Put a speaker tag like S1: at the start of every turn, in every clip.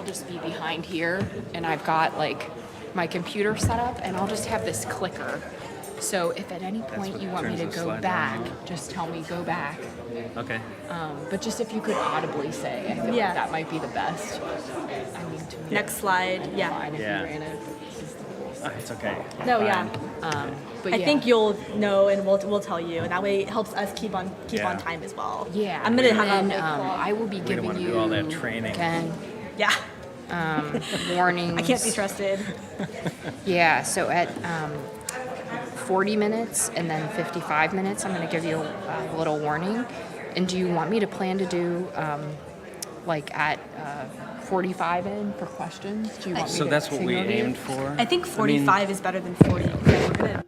S1: Just be behind here, and I've got like my computer set up, and I'll just have this clicker. So if at any point you want me to go back, just tell me go back.
S2: Okay.
S1: But just if you could audibly say, I feel like that might be the best. I mean, to me,
S3: next slide. Yeah.
S1: Fine if you ran it.
S2: It's okay.
S3: No,
S2: fine.
S3: yeah.
S1: But
S3: I think you'll know, and we'll tell you, and that way it helps us keep on time as well.
S1: Yeah.
S3: I'm gonna have
S1: and I will be
S2: We don't
S1: giving
S2: want to
S1: you
S2: do all that training.
S1: again
S3: Yeah.
S1: warnings.
S3: I can't be trusted.
S1: Yeah. So at 40 minutes and then 55 minutes, I'm going to give you a little warning. And do you want me to plan to do like at 45 in for questions? Do you want me
S2: So
S1: to
S2: that's what we
S1: signal you?
S2: aimed for.
S3: I think 45 is better than 40. We're gonna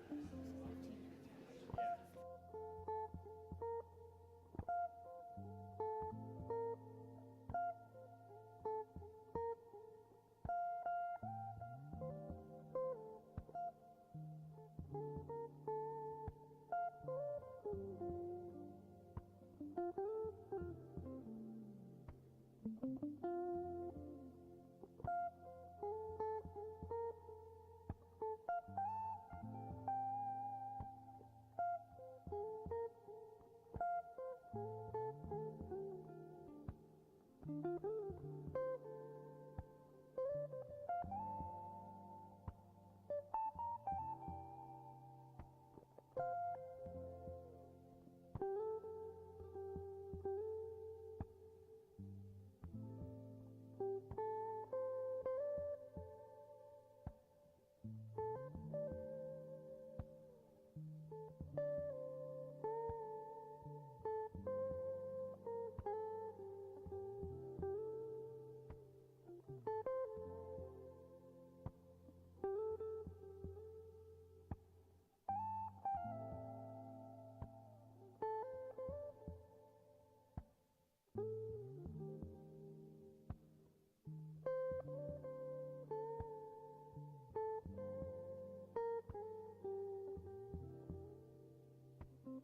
S4: Mic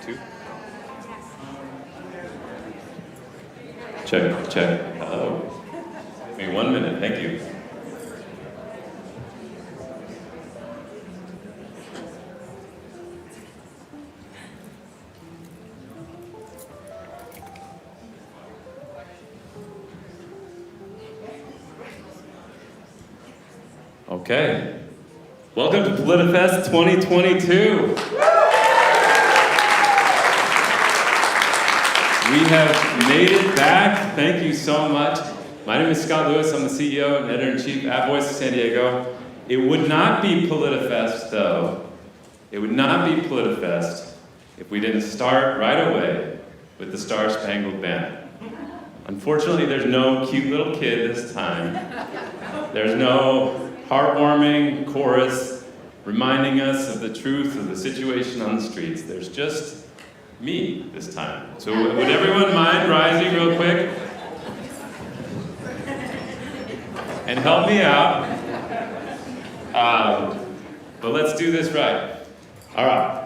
S4: 2. Check, check. Hello. Give me 1 minute, thank you. Okay. Welcome to Politifest 2022. We have made it back. Thank you so much. My name is Scott Lewis. I'm the CEO and editor-in-chief at Voice of San Diego. It would not be Politifest, though. It would not be Politifest if we didn't start right away with the Star Spangled Banner. Unfortunately, there's no cute little kid this time. There's no heartwarming chorus reminding us of the truth of the situation on the streets. There's just me this time. So would everyone mind rising real quick and help me out? But let's do this right. All right.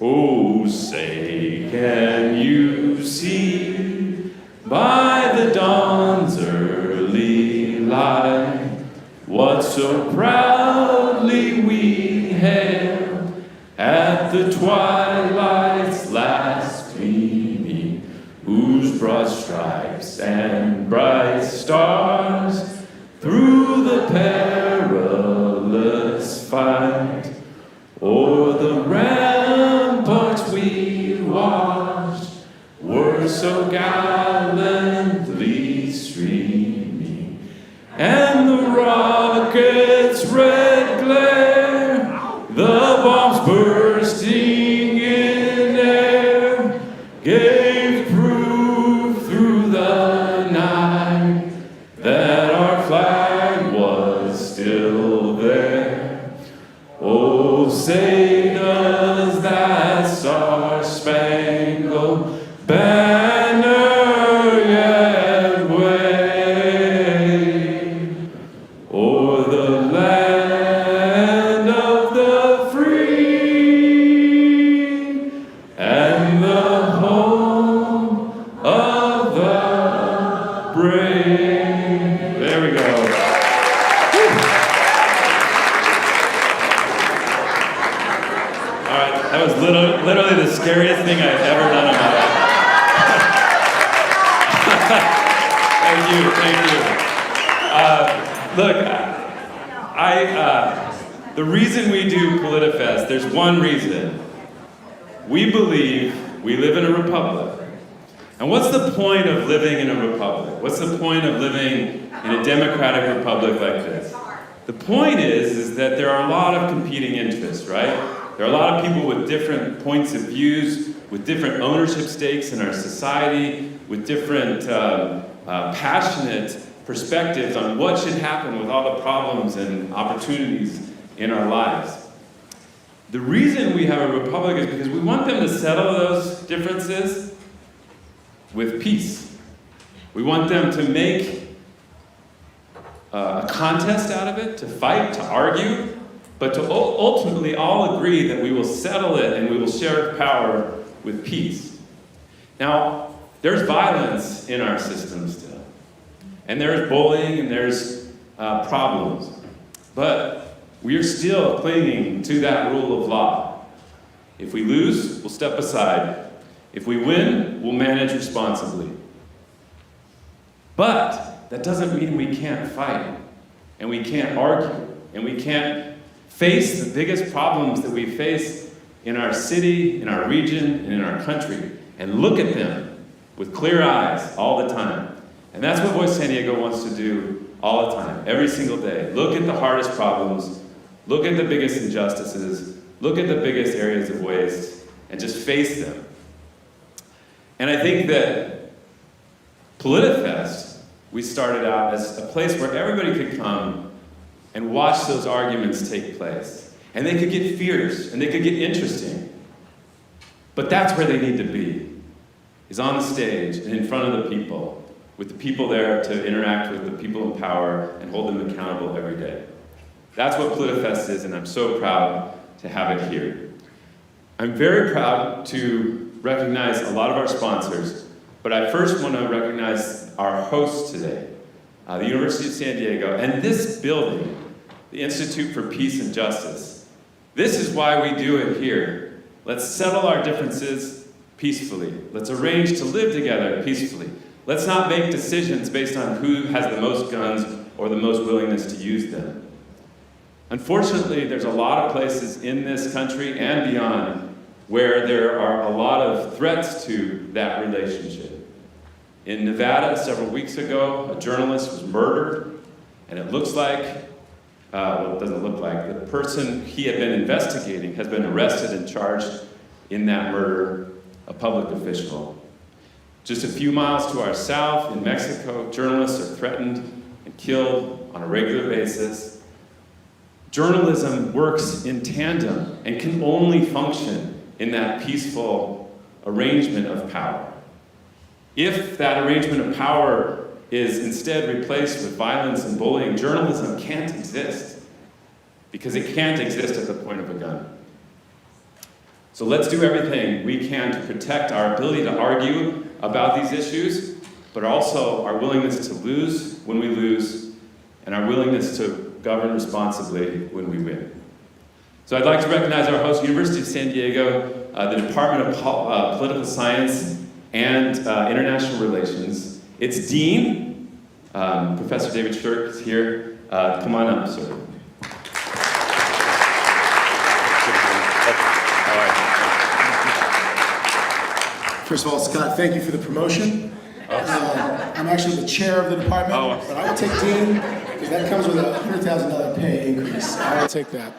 S4: Oh, say, can you see by the dawn's early light what so proudly we hailed at the twilight's last gleaming, whose broad stripes and bright stars through the perilous fight o'er the ramparts we watched were so gallantly streaming, and the rocket's red glare, the bombs bursting in air, gave proof through the night that our flag was still there. Oh, say does that star-spangled banner yet wave o'er the land of the free and the home of the brave? There we go. All right, that was literally the scariest thing I've ever done in my life. Thank you. Look, the reason we do Politifest, there's one reason. We believe we live in a republic. And what's the point of living in a republic? What's the point of living in a democratic republic like this? The point is that there are a lot of competing interests, right? There are a lot of people with different points of views, with different ownership stakes in our society, with different passionate perspectives on what should happen with all the problems and opportunities in our lives. The reason we have a republic is because we want them to settle those differences with peace. We want them to make a contest out of it, to fight, to argue, but to ultimately all agree that we will settle it and we will share power with peace. Now, there's violence in our system still. And there's bullying and there's problems. But we are still clinging to that rule of law. If we lose, we'll step aside. If we win, we'll manage responsibly. But that doesn't mean we can't fight, and we can't argue, and we can't face the biggest problems that we face in our city, in our region, and in our country, and look at them with clear eyes all the time. And that's what Voice San Diego wants to do all the time, every single day. Look at the hardest problems, look at the biggest injustices, look at the biggest areas of waste, and just face them. And I think that Politifest, we started out as a place where everybody could come and watch those arguments take place. And they could get fierce, and they could get interesting. But that's where they need to be, is on the stage and in front of the people, with the people there to interact with the people in power and hold them accountable every day. That's what Politifest is, and I'm so proud to have it here. I'm very proud to recognize a lot of our sponsors, but I first want to recognize our host today, the University of San Diego, and this building, the Institute for Peace and Justice. This is why we do it here. Let's settle our differences peacefully. Let's arrange to live together peacefully. Let's not make decisions based on who has the most guns or the most willingness to use them. Unfortunately, there's a lot of places in this country and beyond where there are a lot of threats to that relationship. In Nevada, several weeks ago, a journalist was murdered, and it looks like, well, it doesn't look like, the person he had been investigating has been arrested and charged in that murder, a public official. Just a few miles to our south, in Mexico, journalists are threatened and killed on a regular basis. Journalism works in tandem and can only function in that peaceful arrangement of power. If that arrangement of power is instead replaced with violence and bullying, journalism can't exist, because it can't exist at the point of a gun. So let's do everything we can to protect our ability to argue about these issues, but also our willingness to lose when we lose, and our willingness to govern responsibly when we win. So I'd like to recognize our host, University of San Diego, the Department of Political Science and International Relations. Its Dean, Professor David Shirk, is here. Come on up, sir.
S5: First of all, Scott, thank you for the promotion. I'm actually the chair of the department, but I will take Dean, because that comes with a $100,000 pay increase. I will take that.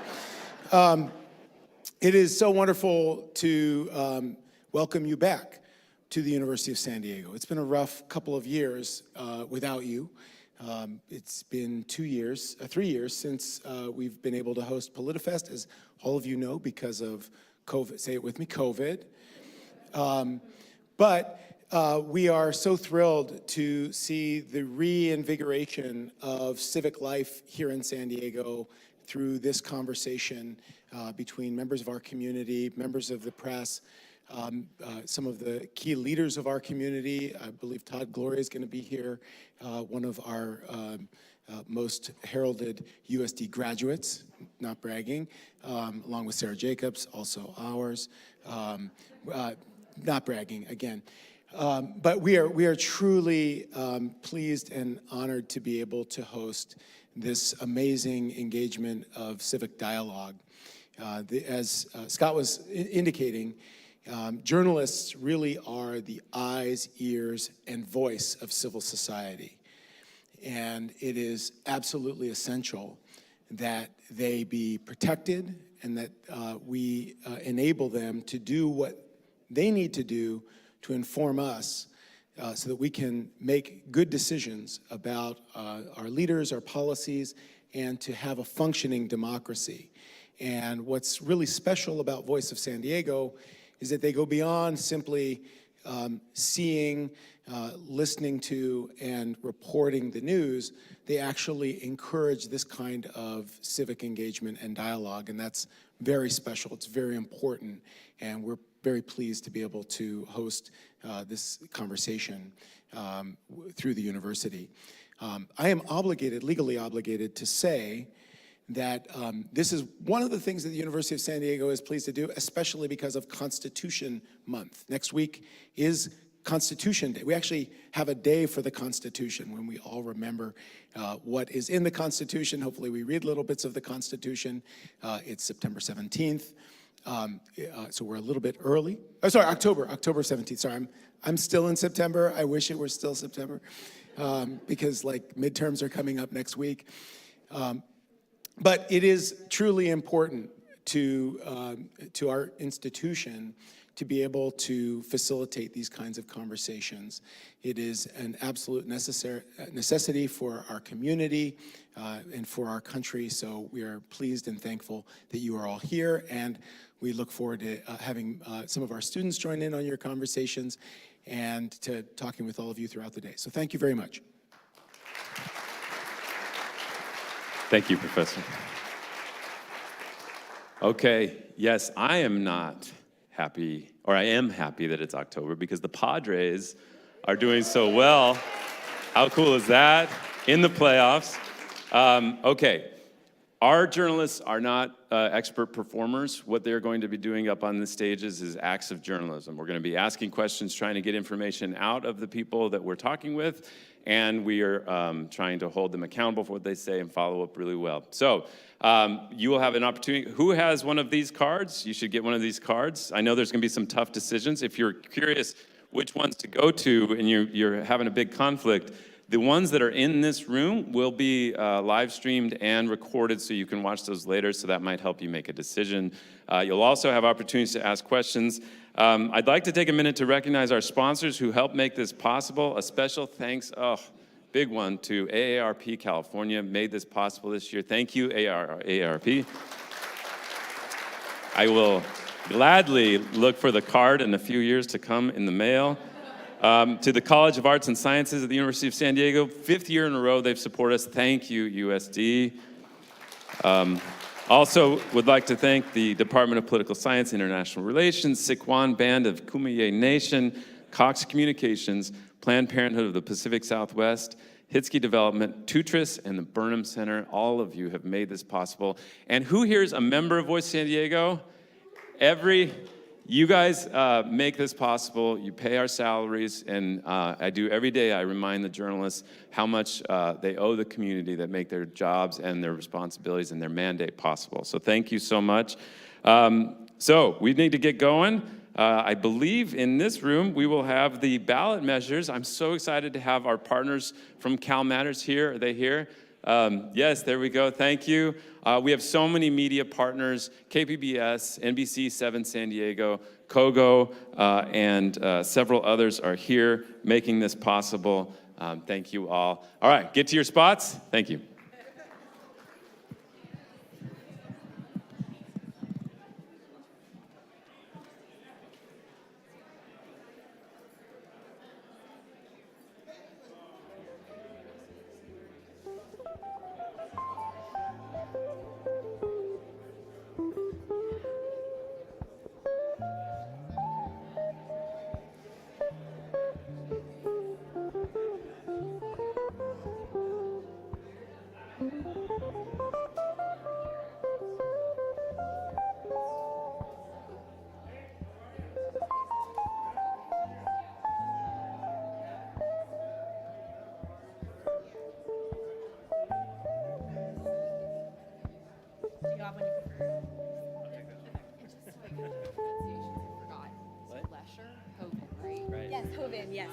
S5: It is so wonderful to welcome you back to the University of San Diego. It's been a rough couple of years without you. It's been 3 years since we've been able to host Politifest, as all of you know, because of COVID. Say it with me, COVID. But we are so thrilled to see the reinvigoration of civic life here in San Diego through this conversation between members of our community, members of the press, some of the key leaders of our community. I believe Todd Gloria is going to be here, one of our most heralded USD graduates, not bragging, along with Sarah Jacobs, also ours. Not bragging, again. But we are truly pleased and honored to be able to host this amazing engagement of civic dialogue. As Scott was indicating, journalists really are the eyes, ears, and voice of civil society. And it is absolutely essential that they be protected and that we enable them to do what they need to do to inform us so that we can make good decisions about our leaders, our policies, and to have a functioning democracy. And what's really special about Voice of San Diego is that they go beyond simply seeing, listening to, and reporting the news. They actually encourage this kind of civic engagement and dialogue, and that's very special. It's very important, and we're very pleased to be able to host this conversation through the university. I am obligated, legally obligated, to say that this is one of the things that the University of San Diego is pleased to do, especially because of Constitution Month. Next week is Constitution Day. We actually have a day for the Constitution when we all remember what is in the Constitution. Hopefully we read little bits of the Constitution. It's September 17th. So we're a little bit early. Oh, sorry, October 17th. Sorry, I'm still in September. I wish it were still September because like midterms are coming up next week. But it is truly important to our institution to be able to facilitate these kinds of conversations. It is an absolute necessity for our community and for our country, so we are pleased and thankful that you are all here, and We look forward to having some of our students join in on your conversations and to talking with all of you throughout the day. So thank you very much.
S4: Thank you, Professor. Okay, yes, I am not happy, or I am happy that it's October because the Padres are doing so well. How cool is that? In the playoffs. Okay, our journalists are not expert performers. What they're going to be doing up on the stages is acts of journalism. We're going to be asking questions, trying to get information out of the people that we're talking with, and we are trying to hold them accountable for what they say and follow up really well. So you will have an opportunity. Who has one of these cards? You should get one of these cards. I know there's going to be some tough decisions. If you're curious which ones to go to and you're having a big conflict, the ones that are in this room will be live streamed and recorded so you can watch those later, so that might help you make a decision. You'll also have opportunities to ask questions. I'd like to take a minute to recognize our sponsors who helped make this possible. A special thanks, big one, to AARP California, made this possible this year. Thank you, AARP. I will gladly look for the card in a few years to come in the mail. To the College of Arts and Sciences at the University of San Diego, 5th year in a row they've supported us. Thank you, USD. Also would like to thank the Department of Political Science, International Relations, Sikwan Band of Kumeyaay Nation, Cox Communications, Planned Parenthood of the Pacific Southwest, Hitsky Development, Tutris, and the Burnham Center. All of you have made this possible. And who here is a member of Voice San Diego? You guys make this possible. You pay our salaries, and I do every day. I remind the journalists how much they owe the community that make their jobs and their responsibilities and their mandate possible. So thank you so much. So we need to get going. I believe in this room we will have the ballot measures. I'm so excited to have our partners from CalMatters here. Are they here? Yes, there we go. Thank you. We have so many media partners, KPBS, NBC7 San Diego, Kogo, and several others are here making this possible. Thank you all. All right, get to your spots. Thank you.
S3: Do you have one you prefer?
S1: Lesher, Hoeven, right?
S2: Right.
S3: Yes, Hoeven, yes.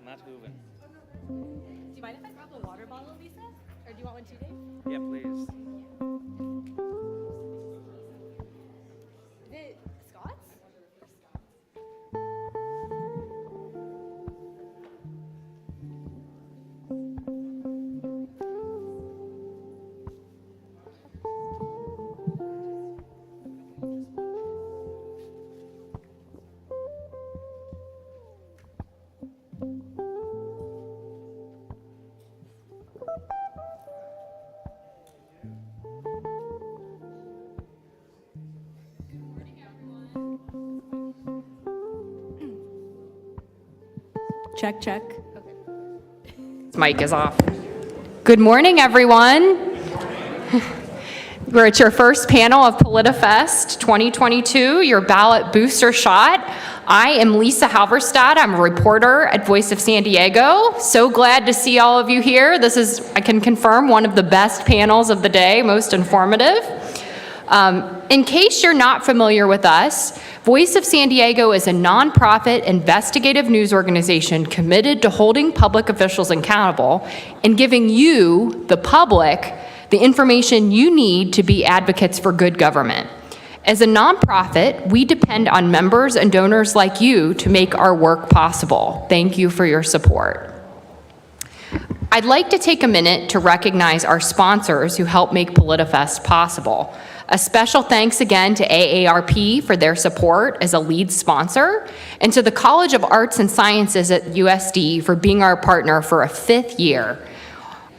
S2: Not Hoeven.
S3: Do you mind if I grab a water bottle, Lisa? Or do you want one too, Dave?
S2: Yeah, please.
S3: Is it Scott's? Check, check.
S1: This mic is off. Good morning, everyone. We're at your first panel of Politifest 2022, your ballot booster shot. I am Lisa Halverstad. I'm a reporter at Voice of San Diego. So glad to see all of you here. This is, I can confirm, one of the best panels of the day, most informative. In case you're not familiar with us, Voice of San Diego is a nonprofit investigative news organization committed to holding public officials accountable and giving you, the public, the information you need to be advocates for good government. As a nonprofit, we depend on members and donors like you to make our work possible. Thank you for your support. I'd like to take a minute to recognize our sponsors who help make Politifest possible. A special thanks again to AARP for their support as a lead sponsor, and to the College of Arts and Sciences at USD for being our partner for a 5th year.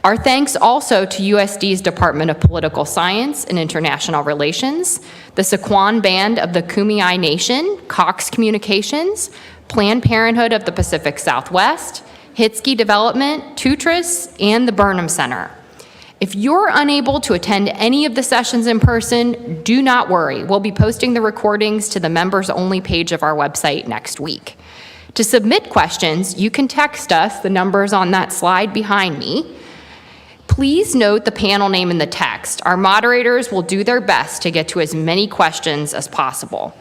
S1: Our thanks also to USD's Department of Political Science and International Relations, the Sequan Band of the Kumeyaay Nation, Cox Communications, Planned Parenthood of the Pacific Southwest, Hitsky Development, Tutris, and the Burnham Center. If you're unable to attend any of the sessions in person, do not worry. We'll be posting the recordings to the members-only page of our website next week. To submit questions, you can text us, the numbers on that slide behind me. Please note the panel name in the text. Our moderators will do their best to get to as many questions as possible.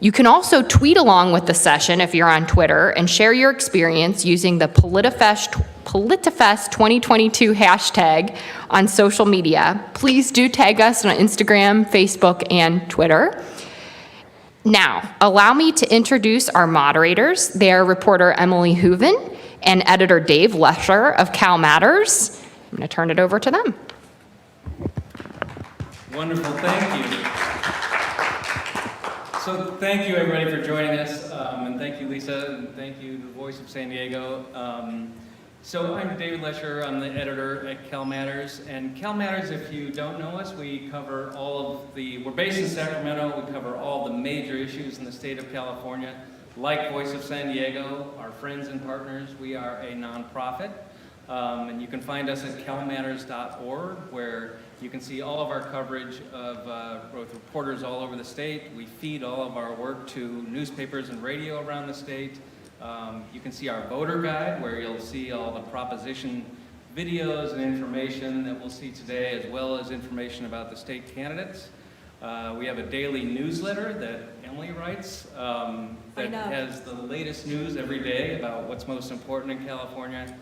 S1: You can also tweet along with the session if you're on Twitter and share your experience using the Politifest 2022 hashtag on social media. Please do tag us on Instagram, Facebook, and Twitter. Now, allow me to introduce our moderators. They are reporter Emily Hoeven and editor Dave Lesher of CalMatters. I'm going to turn it over to them.
S2: Wonderful, thank you. So thank you everybody for joining us, and thank you Lisa, and thank you the Voice of San Diego. So I'm David Lesher, I'm the editor at CalMatters, and CalMatters, if you don't know us, we cover we're based in Sacramento, we cover all the major issues in the state of California. Like Voice of San Diego, our friends and partners, we are a nonprofit. And you can find us at calmatters.org, where you can see all of our coverage of both reporters all over the state. We feed all of our work to newspapers and radio around the state. You can see our voter guide, where you'll see all the proposition videos and information that we'll see today, as well as information about the state candidates. We have a daily newsletter that Emily writes that has the latest news every day about what's most important in California.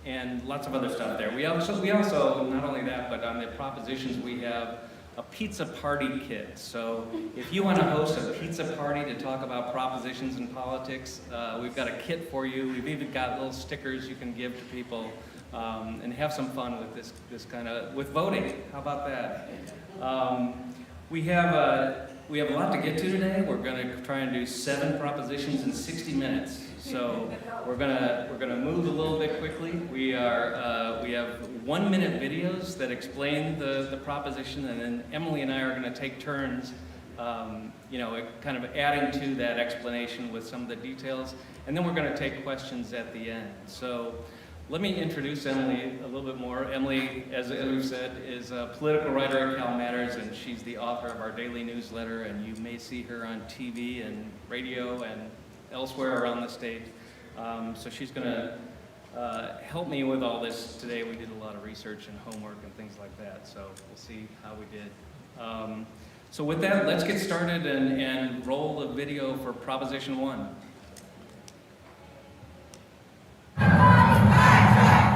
S2: And lots of other stuff there. We also, not only that, but on the propositions, we have a pizza party kit. So if you want to host a pizza party to talk about propositions and politics, we've got a kit for you. We've even got little stickers you can give to people and have some fun with this kind of, with voting. How about that? We have a lot to get to today. We're going to try and do 7 propositions in 60 minutes. So we're gonna move a little bit quickly. We have 1-minute videos that explain the proposition, and then Emily and I are going to take turns, kind of adding to that explanation with some of the details, and then we're going to take questions at the end. So let me introduce Emily a little bit more. Emily, as we've said, is a political writer at CalMatters, and she's the author of our daily newsletter, and you may see her on TV and radio and elsewhere around the state. So she's going to help me with all this today. We did a lot of research and homework and things like that, so we'll see how we did. So with that, let's get started and roll the video for Proposition 1.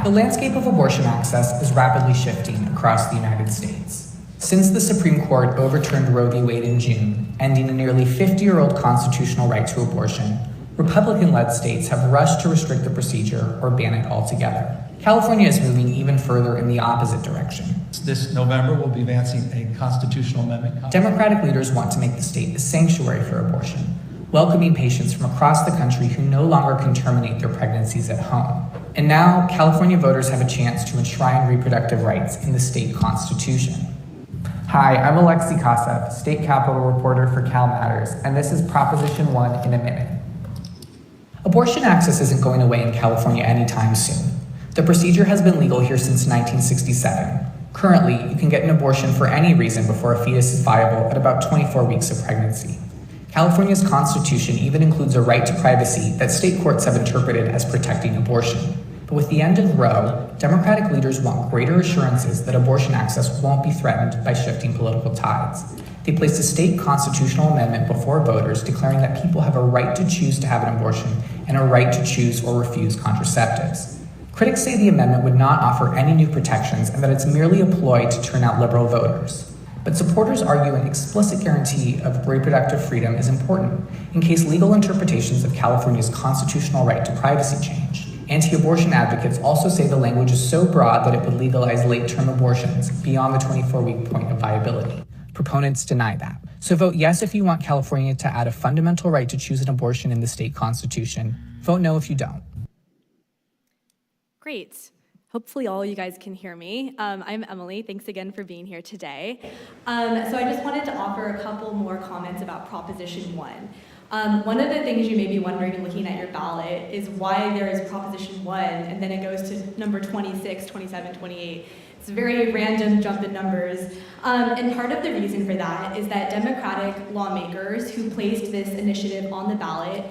S6: The landscape of abortion access is rapidly shifting across the United States. Since the Supreme Court overturned Roe v. Wade in June, ending a nearly 50-year-old constitutional right to abortion, Republican-led states have rushed to restrict the procedure or ban it altogether. California is moving even further in the opposite direction.
S7: This November, we'll be advancing a constitutional amendment.
S6: Democratic leaders want to make the state a sanctuary for abortion, welcoming patients from across the country who no longer can terminate their pregnancies at home. And now, California voters have a chance to enshrine reproductive rights in the state constitution. Hi, I'm Alexi Kassev, state capitol reporter for CalMatters, and this is Proposition 1 in a minute. Abortion access isn't going away in California anytime soon. The procedure has been legal here since 1967. Currently, you can get an abortion for any reason before a fetus is viable at about 24 weeks of pregnancy. California's constitution even includes a right to privacy that state courts have interpreted as protecting abortion. But with the end of Roe, Democratic leaders want greater assurances that abortion access won't be threatened by shifting political tides. They placed a state constitutional amendment before voters declaring that people have a right to choose to have an abortion and a right to choose or refuse contraceptives. Critics say the amendment would not offer any new protections and that it's merely a ploy to turn out liberal voters. But supporters argue an explicit guarantee of reproductive freedom is important in case legal interpretations of California's constitutional right to privacy change. Anti-abortion advocates also say the language is so broad that it would legalize late-term abortions beyond the 24-week point of viability. Proponents deny that. So vote yes if you want California to add a fundamental right to choose an abortion in the state constitution. Vote no if you don't.
S3: Great. Hopefully all you guys can hear me. I'm Emily. Thanks again for being here today. So I just wanted to offer a couple more comments about Proposition 1. One of the things you may be wondering looking at your ballot is why there is Proposition 1 and then it goes to number 26, 27, 28. It's a very random jump in numbers. And part of the reason for that is that Democratic lawmakers who placed this initiative on the ballot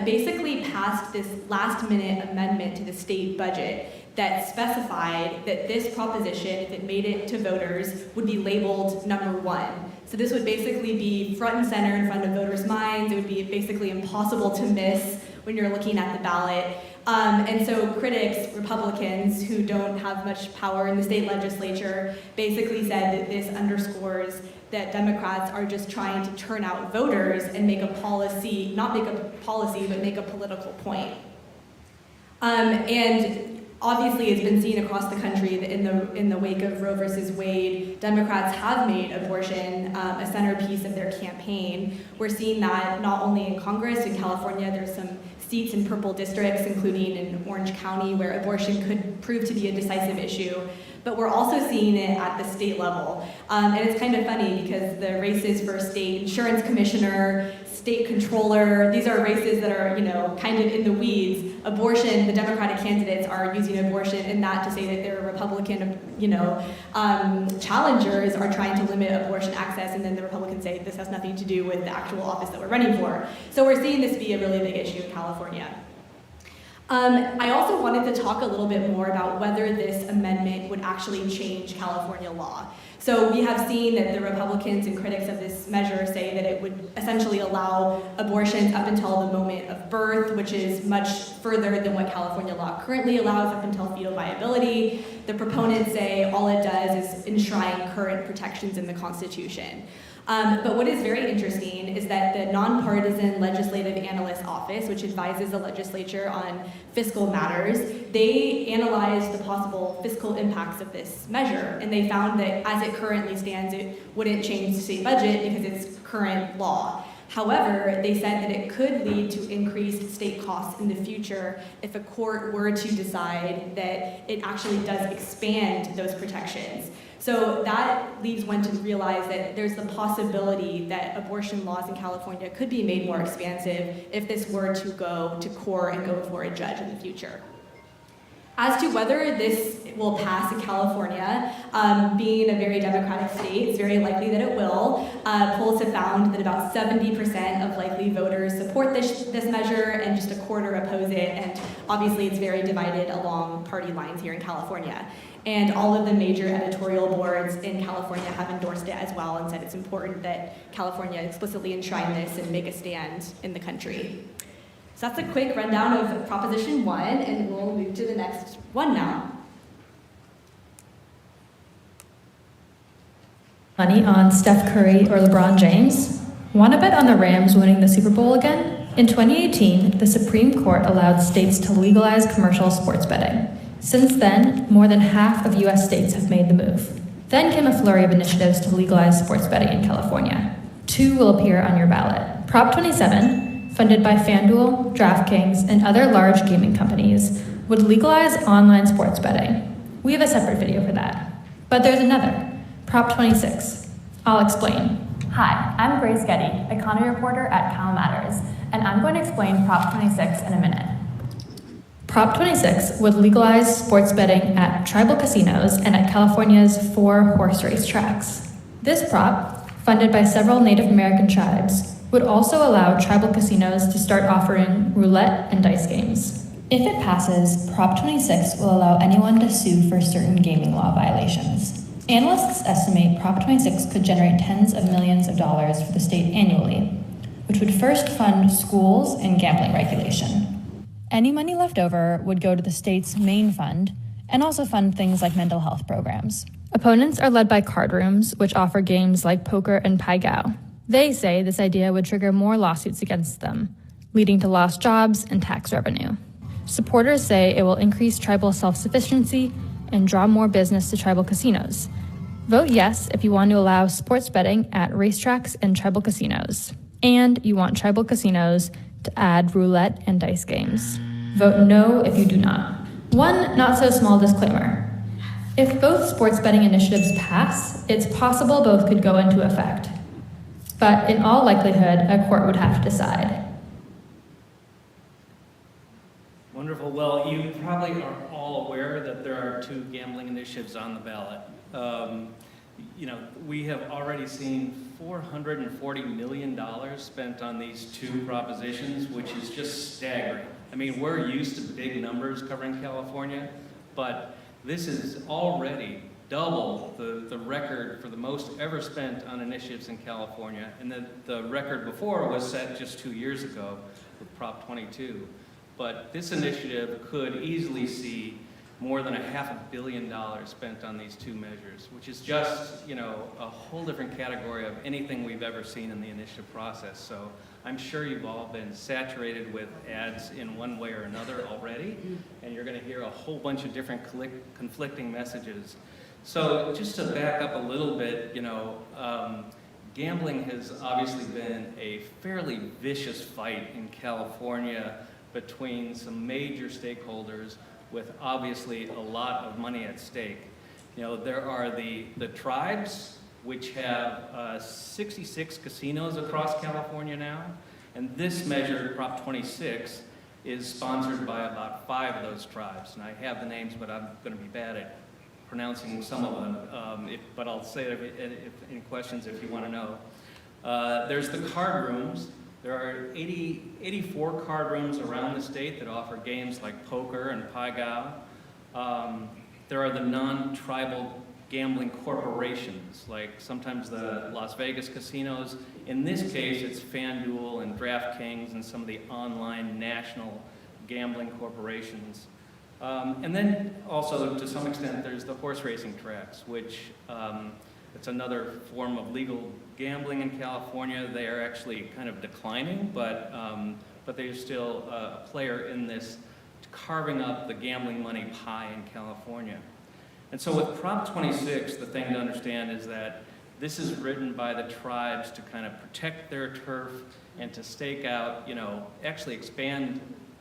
S3: basically passed this last-minute amendment to the state budget that specified that this proposition, if it made it to voters, would be labeled number 1. So this would basically be front and center in front of voters' minds. It would be basically impossible to miss when you're looking at the ballot. And so critics, Republicans who don't have much power in the state legislature, basically said that this underscores that Democrats are just trying to turn out voters and make a policy, not make a policy, but make a political point. And obviously, it's been seen across the country that in the wake of Roe versus Wade, Democrats have made abortion a centerpiece of their campaign. We're seeing that not only in Congress. In California, there's some seats in purple districts, including in Orange County, where abortion could prove to be a decisive issue. But we're also seeing it at the state level. And it's kind of funny because the races for state insurance commissioner, state controller, these are races that are, kind of in the weeds. Abortion, the Democratic candidates are using abortion in that to say that their Republican, challengers are trying to limit abortion access, and then the Republicans say this has nothing to do with the actual office that we're running for. So we're seeing this be a really big issue in California. I also wanted to talk a little bit more about whether this amendment would actually change California law. So we have seen that the Republicans and critics of this measure say that it would essentially allow abortions up until the moment of birth, which is much further than what California law currently allows up until fetal viability. The proponents say all it does is enshrine current protections in the Constitution. But what is very interesting is that the Nonpartisan Legislative Analyst Office, which advises the legislature on fiscal matters, they analyzed the possible fiscal impacts of this measure, and they found that as it currently stands, it wouldn't change the state budget because it's current law. However, they said that it could lead to increased state costs in the future if a court were to decide that it actually does expand those protections. So that leads one to realize that there's the possibility that abortion laws in California could be made more expansive if this were to go to court and go before a judge in the future. As to whether this will pass in California, being a very Democratic state, it's very likely that it will. Polls have found that about 70% of likely voters support this measure and just a quarter oppose it, and obviously it's very divided along party lines here in California. And all of the major editorial boards in California have endorsed it as well and said it's important that California explicitly enshrine this and make a stand in the country. So that's a quick rundown of Proposition 1, and we'll move to the next one now.
S8: Money on Steph Curry or LeBron James? Want to bet on the Rams winning the Super Bowl again? In 2018, the Supreme Court allowed states to legalize commercial sports betting. Since then, more than half of U.S. states have made the move. Then came a flurry of initiatives to legalize sports betting in California. 2 will appear on your ballot. Prop 27, funded by FanDuel, DraftKings, and other large gaming companies, would legalize online sports betting. We have a separate video for that. But there's another, Prop 26. I'll explain. Hi, I'm Grace Getty, economy reporter at CalMatters, and I'm going to explain Prop 26 in a minute. Prop 26 would legalize sports betting at tribal casinos and at California's 4 horse race tracks. This prop, funded by several Native American tribes, would also allow tribal casinos to start offering roulette and dice games. If it passes, Prop 26 will allow anyone to sue for certain gaming law violations. Analysts estimate Prop 26 could generate tens of millions of dollars for the state annually, which would first fund schools and gambling regulation. Any money left over would go to the state's main fund and also fund things like mental health programs. Opponents are led by card rooms, which offer games like poker and pai gow. They say this idea would trigger more lawsuits against them, leading to lost jobs and tax revenue. Supporters say it will increase tribal self-sufficiency and draw more business to tribal casinos. Vote yes if you want to allow sports betting at racetracks and tribal casinos, and you want tribal casinos to add roulette and dice games. Vote no if you do not. One not-so-small disclaimer. If both sports betting initiatives pass, it's possible both could go into effect. But in all likelihood, a court would have to decide.
S2: Wonderful. Well, you probably are all aware that there are 2 gambling initiatives on the ballot. We have already seen $440 million spent on these 2 propositions, which is just staggering. I mean, we're used to big numbers covering California, but this is already double the record for the most ever spent on initiatives in California. And the record before was set just 2 years ago with Prop 22. But this initiative could easily see more than $500 million spent on these 2 measures, which is just, a whole different category of anything we've ever seen in the initiative process. So I'm sure you've all been saturated with ads in one way or another already, and you're going to hear a whole bunch of different conflicting messages. So just to back up a little bit, gambling has obviously been a fairly vicious fight in California between some major stakeholders with obviously a lot of money at stake. There are the tribes, which have 66 casinos across California now, and this measure, Prop 26, is sponsored by about 5 of those tribes. And I have the names, but I'm going to be bad at pronouncing some of them, but I'll say it if any questions if you want to know. There's the card rooms. There are 84 card rooms around the state that offer games like poker and pai gow. There are the non-tribal gambling corporations, like sometimes the Las Vegas casinos. In this case, it's FanDuel and DraftKings and some of the online national gambling corporations. And then also, to some extent, there's the horse racing tracks, which it's another form of legal gambling in California. They are actually kind of declining, but they're still a player in this carving up the gambling money pie in California. And so with Prop 26, the thing to understand is that this is written by the tribes to kind of protect their turf and to stake out, actually expand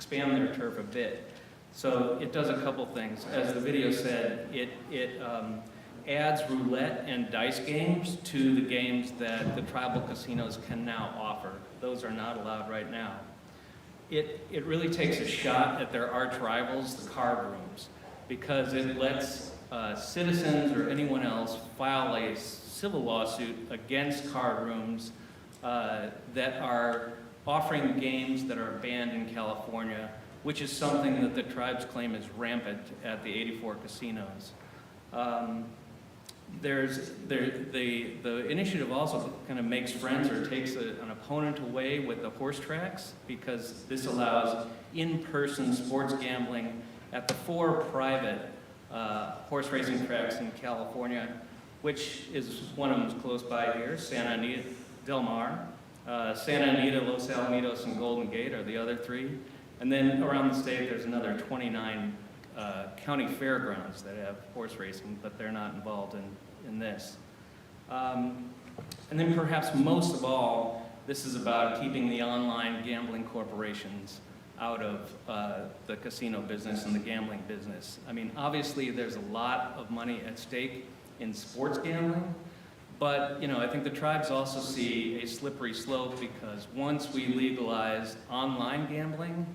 S2: their turf a bit. So it does a couple things. As the video said, it adds roulette and dice games to the games that the tribal casinos can now offer. Those are not allowed right now. It really takes a shot at their arch rivals, the card rooms, because it lets citizens or anyone else file a civil lawsuit against card rooms that are offering games that are banned in California, which is something that the tribes claim is rampant at the 84 casinos. The initiative also kind of makes friends or takes an opponent away with the horse tracks, because this allows in-person sports gambling at the 4 private horse racing tracks in California, which is one of them is close by here, Santa Anita, Del Mar. Santa Anita, Los Alamitos, and Golden Gate are the other 3. And then around the state, there's another 29 county fairgrounds that have horse racing, but they're not involved in this. And then perhaps most of all, this is about keeping the online gambling corporations out of the casino business and the gambling business. I mean, obviously there's a lot of money at stake in sports gambling, but I think the tribes also see a slippery slope, because once we legalize online gambling,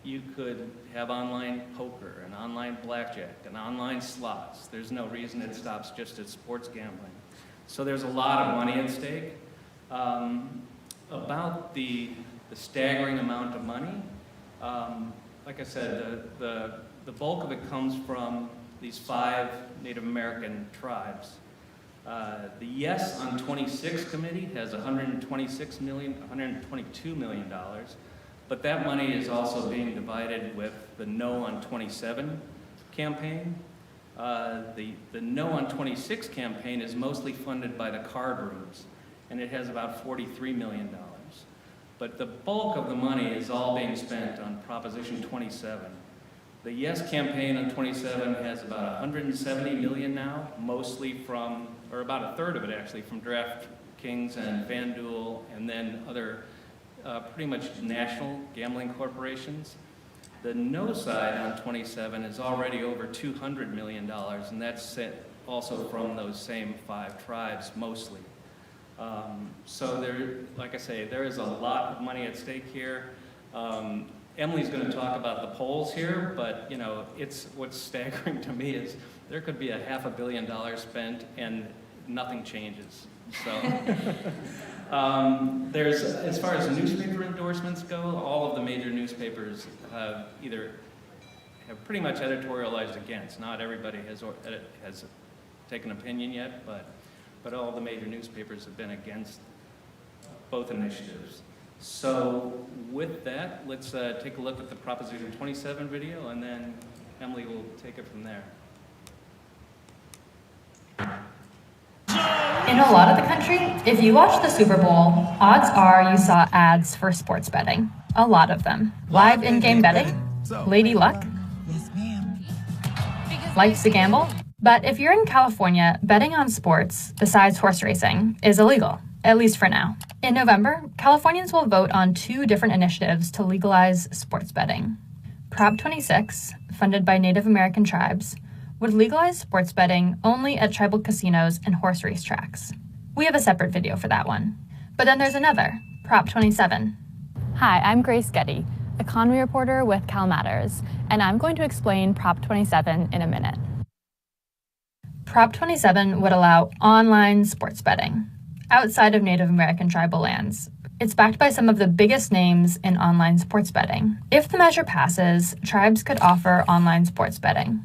S2: you could have online poker and online blackjack and online slots. There's no reason it stops just at sports gambling. So there's a lot of money at stake. About the staggering amount of money, like I said, the bulk of it comes from these 5 Native American tribes. The Yes on 26 committee has $122 million. But that money is also being divided with the No on 27 campaign. The No on 26 campaign is mostly funded by the card rooms, and it has about $43 million. But the bulk of the money is all being spent on Proposition 27, The Yes campaign on 27 has about 170 million now, mostly from, or about a third of it actually, from DraftKings and FanDuel, and then other pretty much national gambling corporations. The No side on 27 is already over $200 million, and that's also from those same 5 tribes mostly. So there, like I say, there is a lot of money at stake here. Emily's going to talk about the polls here, but you know, what's staggering to me is there could be $500 million spent and nothing changes. So as far as newspaper endorsements go, all of the major newspapers have pretty much editorialized against. Not everybody has taken opinion yet, but all the major newspapers have been against both initiatives. So with that, let's take a look at the Proposition 27 video, and then Emily will take it from there.
S9: In a lot of the country, if you watch the Super Bowl, odds are you saw ads for sports betting. A lot of them. Live in-game betting, Lady Luck, likes to gamble. But if you're in California, betting on sports, besides horse racing, is illegal, at least for now. In November, Californians will vote on 2 different initiatives to legalize sports betting. Prop 26, funded by Native American tribes, would legalize sports betting only at tribal casinos and horse race tracks. We have a separate video for that one. But then there's another, Prop 27.
S10: Hi, I'm Grace Getty, economy reporter with CalMatters, and I'm going to explain Prop 27 in a minute.
S9: Prop 27 would allow online sports betting outside of Native American tribal lands. It's backed by some of the biggest names in online sports betting. If the measure passes, tribes could offer online sports betting.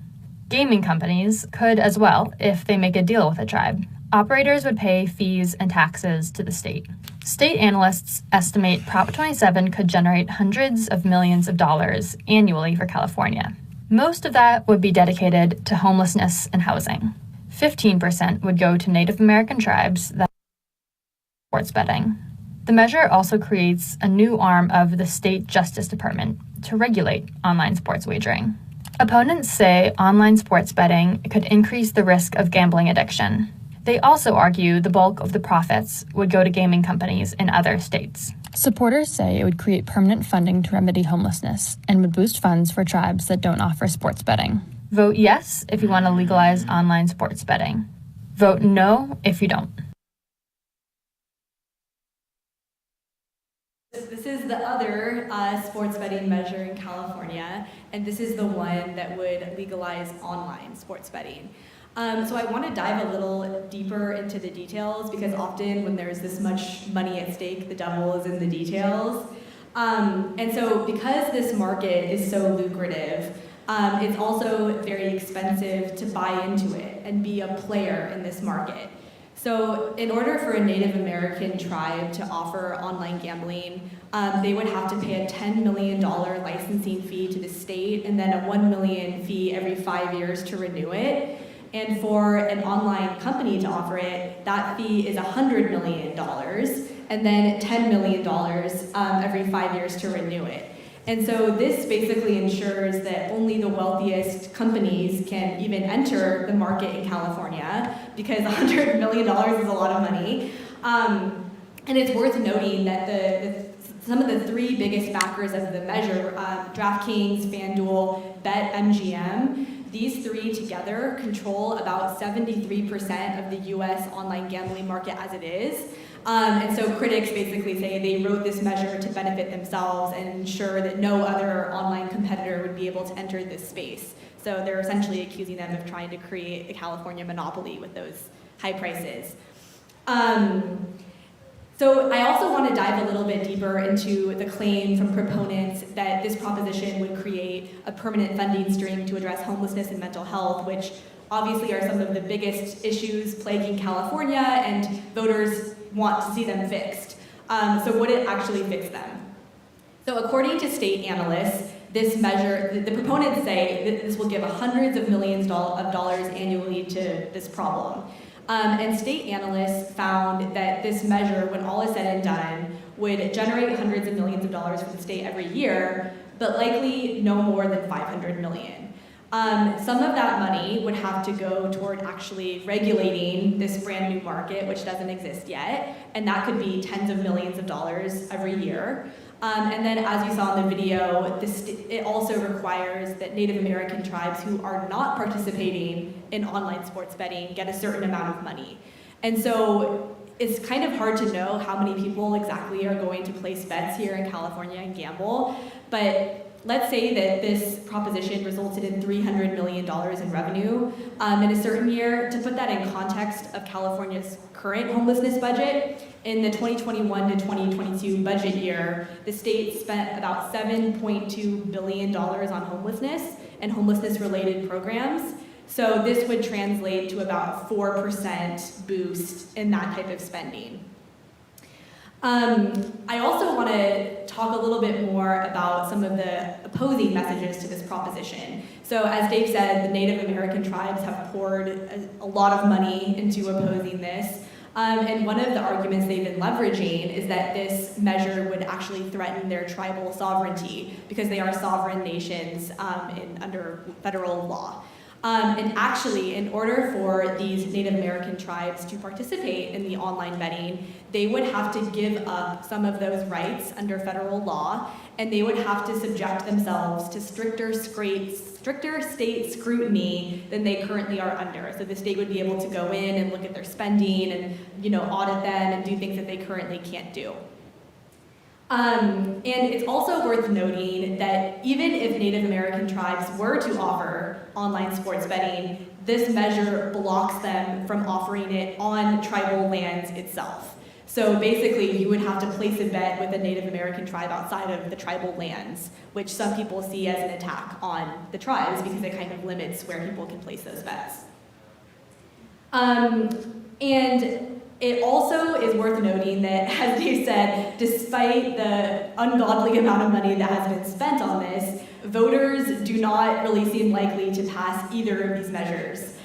S9: Gaming companies could as well if they make a deal with a tribe. Operators would pay fees and taxes to the state. State analysts estimate Prop 27 could generate hundreds of millions of dollars annually for California. Most of that would be dedicated to homelessness and housing. 15% would go to Native American tribes that sports betting. The measure also creates a new arm of the state Justice Department to regulate online sports wagering. Opponents say online sports betting could increase the risk of gambling addiction. They also argue the bulk of the profits would go to gaming companies in other states.
S10: Supporters say it would create permanent funding to remedy homelessness and would boost funds for tribes that don't offer sports betting.
S9: Vote yes if you want to legalize online sports betting. Vote no if you don't.
S3: This is the other sports betting measure in California, and this is the one that would legalize online sports betting. So I want to dive a little deeper into the details, because often when there's this much money at stake, the devil is in the details. And so because this market is so lucrative, it's also very expensive to buy into it and be a player in this market. So in order for a Native American tribe to offer online gambling, they would have to pay a $10 million licensing fee to the state, and then a $1 million fee every 5 years to renew it. And for an online company to offer it, that fee is $100 million, and then $10 million every 5 years to renew it. And so this basically ensures that only the wealthiest companies can even enter the market in California, because $100 million is a lot of money. And it's worth noting that some of the 3 biggest backers of the measure, DraftKings, FanDuel, BetMGM, these 3 together control about 73% of the US online gambling market as it is. And so critics basically say they wrote this measure to benefit themselves and ensure that no other online competitor would be able to enter this space. So they're essentially accusing them of trying to create a California monopoly with those high prices. So I also want to dive a little bit deeper into the claim from proponents that this proposition would create a permanent funding stream to address homelessness and mental health, which obviously are some of the biggest issues plaguing California, and voters want to see them fixed. So would it actually fix them? So according to state analysts, this measure, the proponents say that this will give hundreds of millions of dollars annually to this problem. And state analysts found that this measure, when all is said and done, would generate hundreds of millions of dollars for the state every year, but likely no more than $500 million. Some of that money would have to go toward actually regulating this brand new market, which doesn't exist yet, and that could be tens of millions of dollars every year. And then, as you saw in the video, it also requires that Native American tribes who are not participating in online sports betting get a certain amount of money. And so it's kind of hard to know how many people exactly are going to place bets here in California and gamble, but let's say that this proposition resulted in $300 million in revenue in a certain year. To put that in context of California's current homelessness budget, in the 2021 to 2022 budget year, the state spent about $7.2 billion on homelessness and homelessness-related programs. So this would translate to about 4% boost in that type of spending. I also want to talk a little bit more about some of the opposing messages to this proposition. So as Dave said, the Native American tribes have poured a lot of money into opposing this. And one of the arguments they've been leveraging is that this measure would actually threaten their tribal sovereignty because they are sovereign nations under federal law. And actually, in order for these Native American tribes to participate in the online betting, they would have to give up some of those rights under federal law, and they would have to subject themselves to stricter state scrutiny than they currently are under. So the state would be able to go in and look at their spending and, audit them and do things that they currently can't do. And it's also worth noting that even if Native American tribes were to offer online sports betting, this measure blocks them from offering it on tribal lands itself. So basically, you would have to place a bet with a Native American tribe outside of the tribal lands, which some people see as an attack on the tribes because it kind of limits where people can place those bets. And it also is worth noting that, as Dave said, despite the ungodly amount of money that has been spent on this, voters do not really seem likely to pass either of these measures,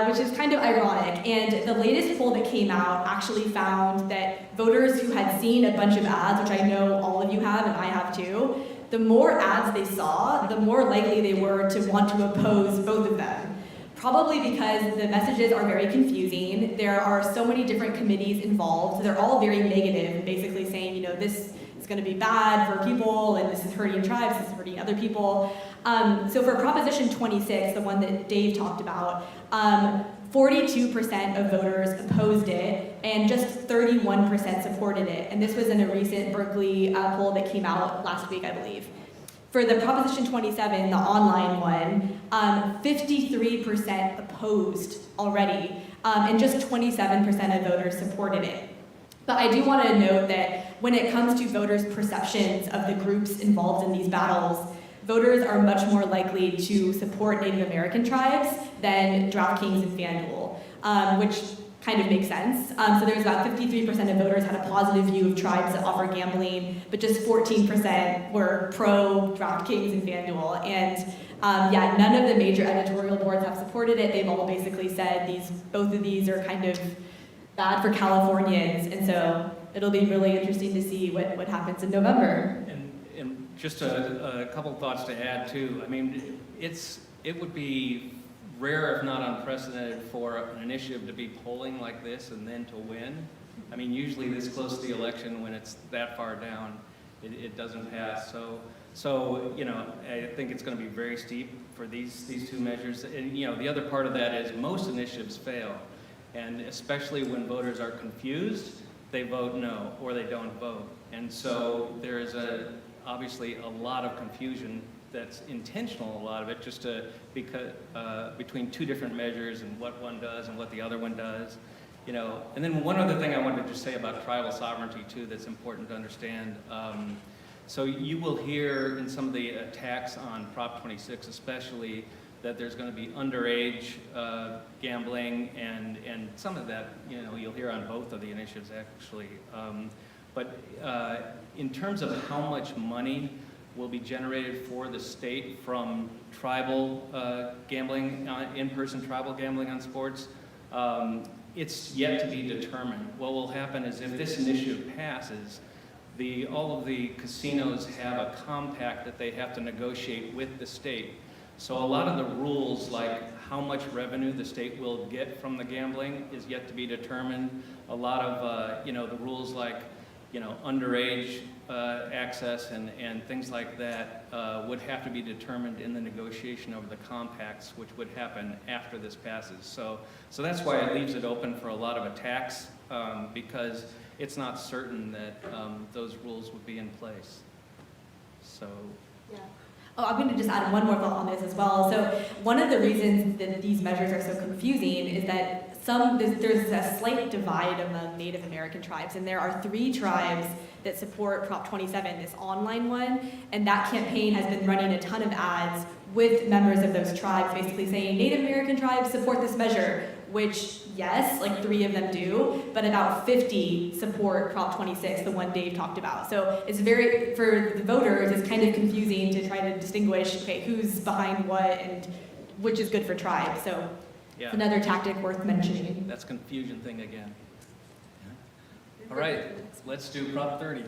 S3: which is kind of ironic. And the latest poll that came out actually found that voters who had seen a bunch of ads, which I know all of you have and I have too, the more ads they saw, the more likely they were to want to oppose both of them. Probably because the messages are very confusing. There are so many different committees involved. They're all very negative, basically saying, this is going to be bad for people, and this is hurting tribes, this is hurting other people. So for Proposition 26, the one that Dave talked about, 42% of voters opposed it, and just 31% supported it. And this was in a recent Berkeley poll that came out last week, I believe. For the Proposition 27, the online one, 53% opposed already, and just 27% of voters supported it. But I do want to note that when it comes to voters' perceptions of the groups involved in these battles, voters are much more likely to support Native American tribes than DraftKings and FanDuel, which kind of makes sense. So there's about 53% of voters had a positive view of tribes that offer gambling, but just 14% were pro DraftKings and FanDuel. And none of the major editorial boards have supported it. They've all basically said both of these are kind of bad for Californians. And so it'll be really interesting to see what happens in November.
S2: And just a couple thoughts to add too. I mean, it would be rare, if not unprecedented, for an initiative to be polling like this and then to win. I mean, usually this close to the election, when it's that far down, it doesn't pass. So I think it's going to be very steep for these two measures. And the other part of that is most initiatives fail, and especially when voters are confused, they vote no or they don't vote. And so there is obviously a lot of confusion that's intentional, a lot of it, just because between two different measures and what one does and what the other one does, And then one other thing I wanted to just say about tribal sovereignty too, that's important to understand. So you will hear in some of the attacks on Prop 26, especially, that there's going to be underage gambling, and some of that, you'll hear on both of the initiatives actually. But in terms of how much money will be generated for the state from tribal gambling, in-person tribal gambling on sports, it's yet to be determined. What will happen is if this initiative passes, all of the casinos have a compact that they have to negotiate with the state. So a lot of the rules, like how much revenue the state will get from the gambling, is yet to be determined. A lot of the rules like underage access and things like that would have to be determined in the negotiation over the compacts, which would happen after this passes. So that's why it leaves it open for a lot of attacks, because it's not certain that those rules would be in place. So.
S3: Yeah. Oh, I'm going to just add one more thought on this as well. So one of the reasons that these measures are so confusing is that there's a slight divide among Native American tribes, and there are 3 tribes that support Prop 27, this online one, and that campaign has been running a ton of ads with members of those tribes, basically saying Native American tribes support this measure, which, yes, like 3 of them do, but about 50 support Prop 26, the one Dave talked about. So it's very, for the voters, it's kind of confusing to try to distinguish, okay, who's behind what and which is good for tribes. So
S2: Yeah.
S3: it's another tactic worth mentioning.
S2: That's confusion thing again. All right, let's do Prop 30.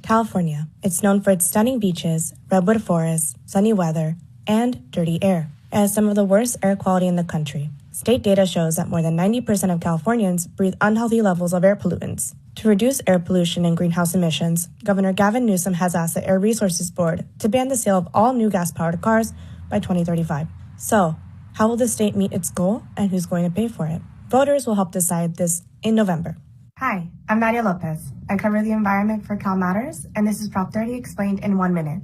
S11: California. It's known for its stunning beaches, redwood forests, sunny weather, and dirty air. It has some of the worst air quality in the country. State data shows that more than 90% of Californians breathe unhealthy levels of air pollutants. To reduce air pollution and greenhouse emissions, Governor Gavin Newsom has asked the Air Resources Board to ban the sale of all new gas-powered cars by 2035. So, how will the state meet its goal, and who's going to pay for it? Voters will help decide this in November. Hi, I'm Nadia Lopez. I cover the environment for CalMatters, and this is Prop 30 explained in 1 minute.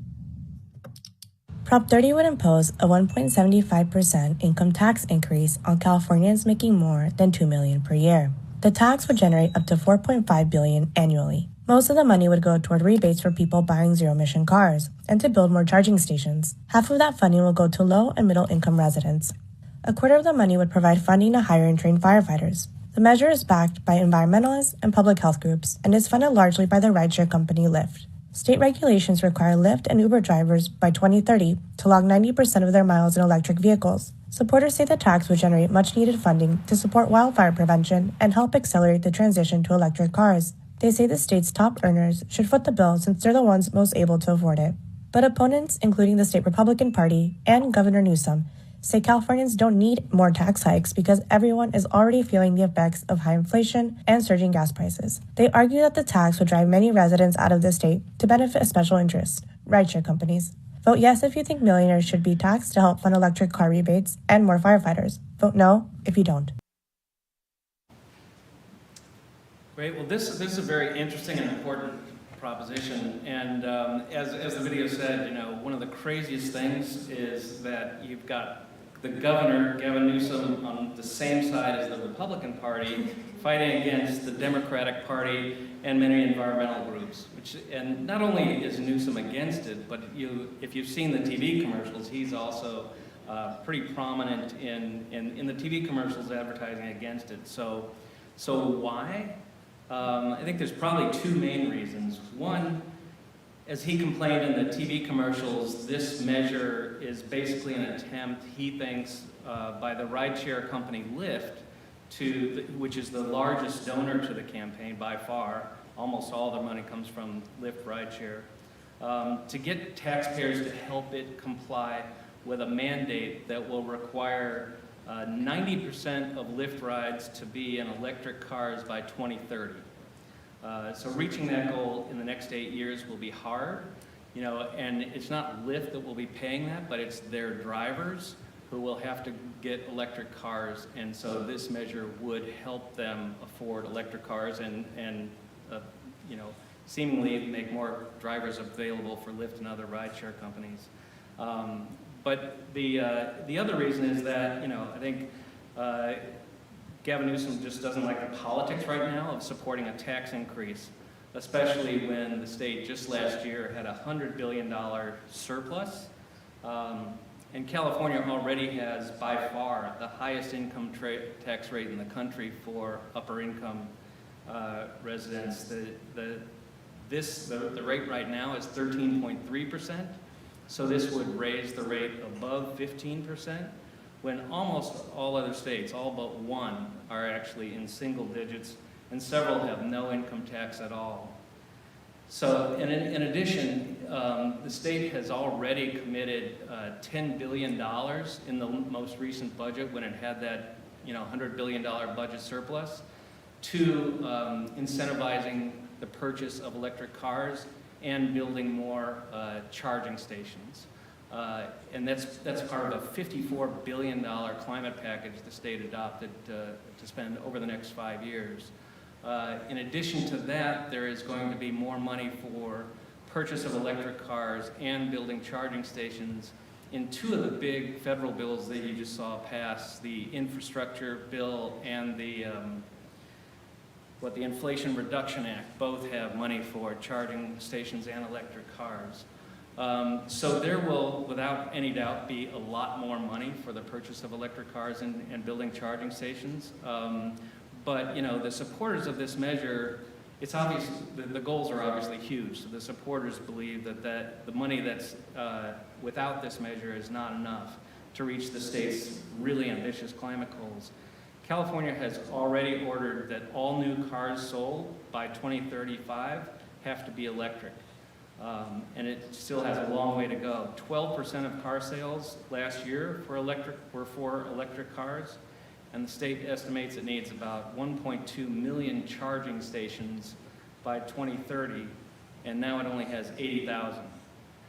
S11: Prop 30 would impose a 1.75% income tax increase on Californians making more than $2 million per year. The tax would generate up to $4.5 billion annually. Most of the money would go toward rebates for people buying zero-emission cars and to build more charging stations. Half of that funding will go to low and middle-income residents. A quarter of the money would provide funding to hire and train firefighters. The measure is backed by environmentalists and public health groups and is funded largely by the rideshare company Lyft. State regulations require Lyft and Uber drivers by 2030 to log 90% of their miles in electric vehicles. Supporters say the tax would generate much-needed funding to support wildfire prevention and help accelerate the transition to electric cars. They say the state's top earners should foot the bill since they're the ones most able to afford it. But opponents, including the state Republican Party and Governor Newsom, say Californians don't need more tax hikes because everyone is already feeling the effects of high inflation and surging gas prices. They argue that the tax would drive many residents out of the state to benefit a special interest, rideshare companies. Vote yes if you think millionaires should be taxed to help fund electric car rebates and more firefighters. Vote no if you don't.
S2: Great. Well, this is a very interesting and important proposition. And as the video said, one of the craziest things is that you've got the governor, Gavin Newsom, on the same side as the Republican Party, fighting against the Democratic Party and many environmental groups. And not only is Newsom against it, but if you've seen the TV commercials, he's also pretty prominent in the TV commercials advertising against it. So why? I think there's probably 2 main reasons. One, as he complained in the TV commercials, this measure is basically an attempt, he thinks, by the rideshare company Lyft, which is the largest donor to the campaign by far. Almost all their money comes from Lyft rideshare, to get taxpayers to help it comply with a mandate that will require 90% of Lyft rides to be in electric cars by 2030. So reaching that goal in the next 8 years will be hard, and it's not Lyft that will be paying that, but it's their drivers who will have to get electric cars, and so this measure would help them afford electric cars and seemingly make more drivers available for Lyft and other rideshare companies. But the other reason is that, I think Gavin Newsom just doesn't like the politics right now of supporting a tax increase, especially when the state just last year had a $100 billion surplus. And California already has, by far, the highest income tax rate in the country for upper income residents. The rate right now is 13.3%. So this would raise the rate above 15%. when almost all other states, all but one, are actually in single digits, and several have no income tax at all. So, and in addition, the state has already committed $10 billion in the most recent budget when it had that, $100 billion budget surplus to incentivizing the purchase of electric cars and building more charging stations. And that's part of a $54 billion climate package the state adopted to spend over the next 5 years. In addition to that, there is going to be more money for purchase of electric cars and building charging stations in two of the big federal bills that you just saw pass, the infrastructure bill and the Inflation Reduction Act. Both have money for charging stations and electric cars. So there will, without any doubt, be a lot more money for the purchase of electric cars and building charging stations. But the supporters of this measure, it's obvious the goals are obviously huge. So the supporters believe that the money that's without this measure is not enough to reach the state's really ambitious climate goals. California has already ordered that all new cars sold by 2035 have to be electric. And it still has a long way to go. 12% of car sales last year were for electric cars, and the state estimates it needs about 1.2 million charging stations by 2030, and now it only has 80,000.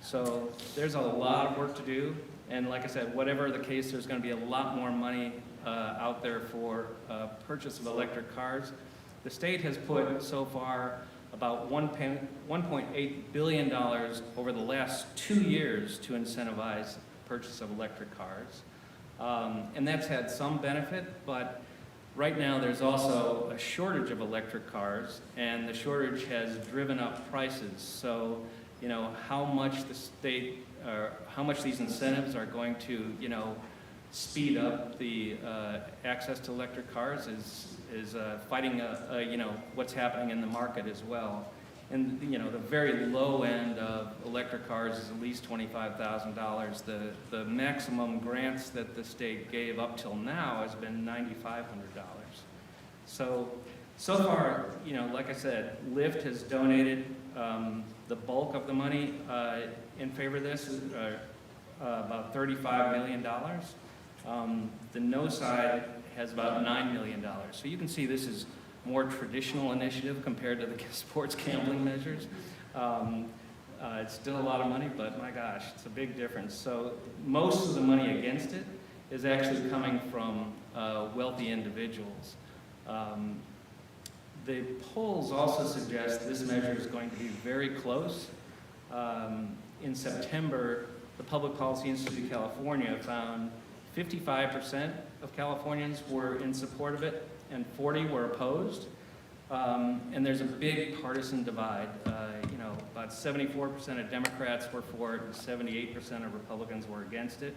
S2: So there's a lot of work to do, and like I said, whatever the case, there's going to be a lot more money out there for purchase of electric cars. The state has put so far about $1.8 billion over the last 2 years to incentivize purchase of electric cars. And that's had some benefit, but right now there's also a shortage of electric cars, and the shortage has driven up prices. So, how much the state, how much these incentives are going to, speed up the access to electric cars is fighting what's happening in the market as well. And the very low end of electric cars is at least $25,000. The maximum grants that the state gave up till now has been $9,500. So far, like I said, Lyft has donated the bulk of the money in favor of this, about $35 million. The no side has about $9 million. So you can see this is more traditional initiative compared to the sports gambling measures. It's still a lot of money, but my gosh, it's a big difference. So most of the money against it is actually coming from wealthy individuals. The polls also suggest this measure is going to be very close. In September, the Public Policy Institute of California found 55% of Californians were in support of it, and 40 were opposed. And there's a big partisan divide. About 74% of Democrats were for it, and 78% of Republicans were against it.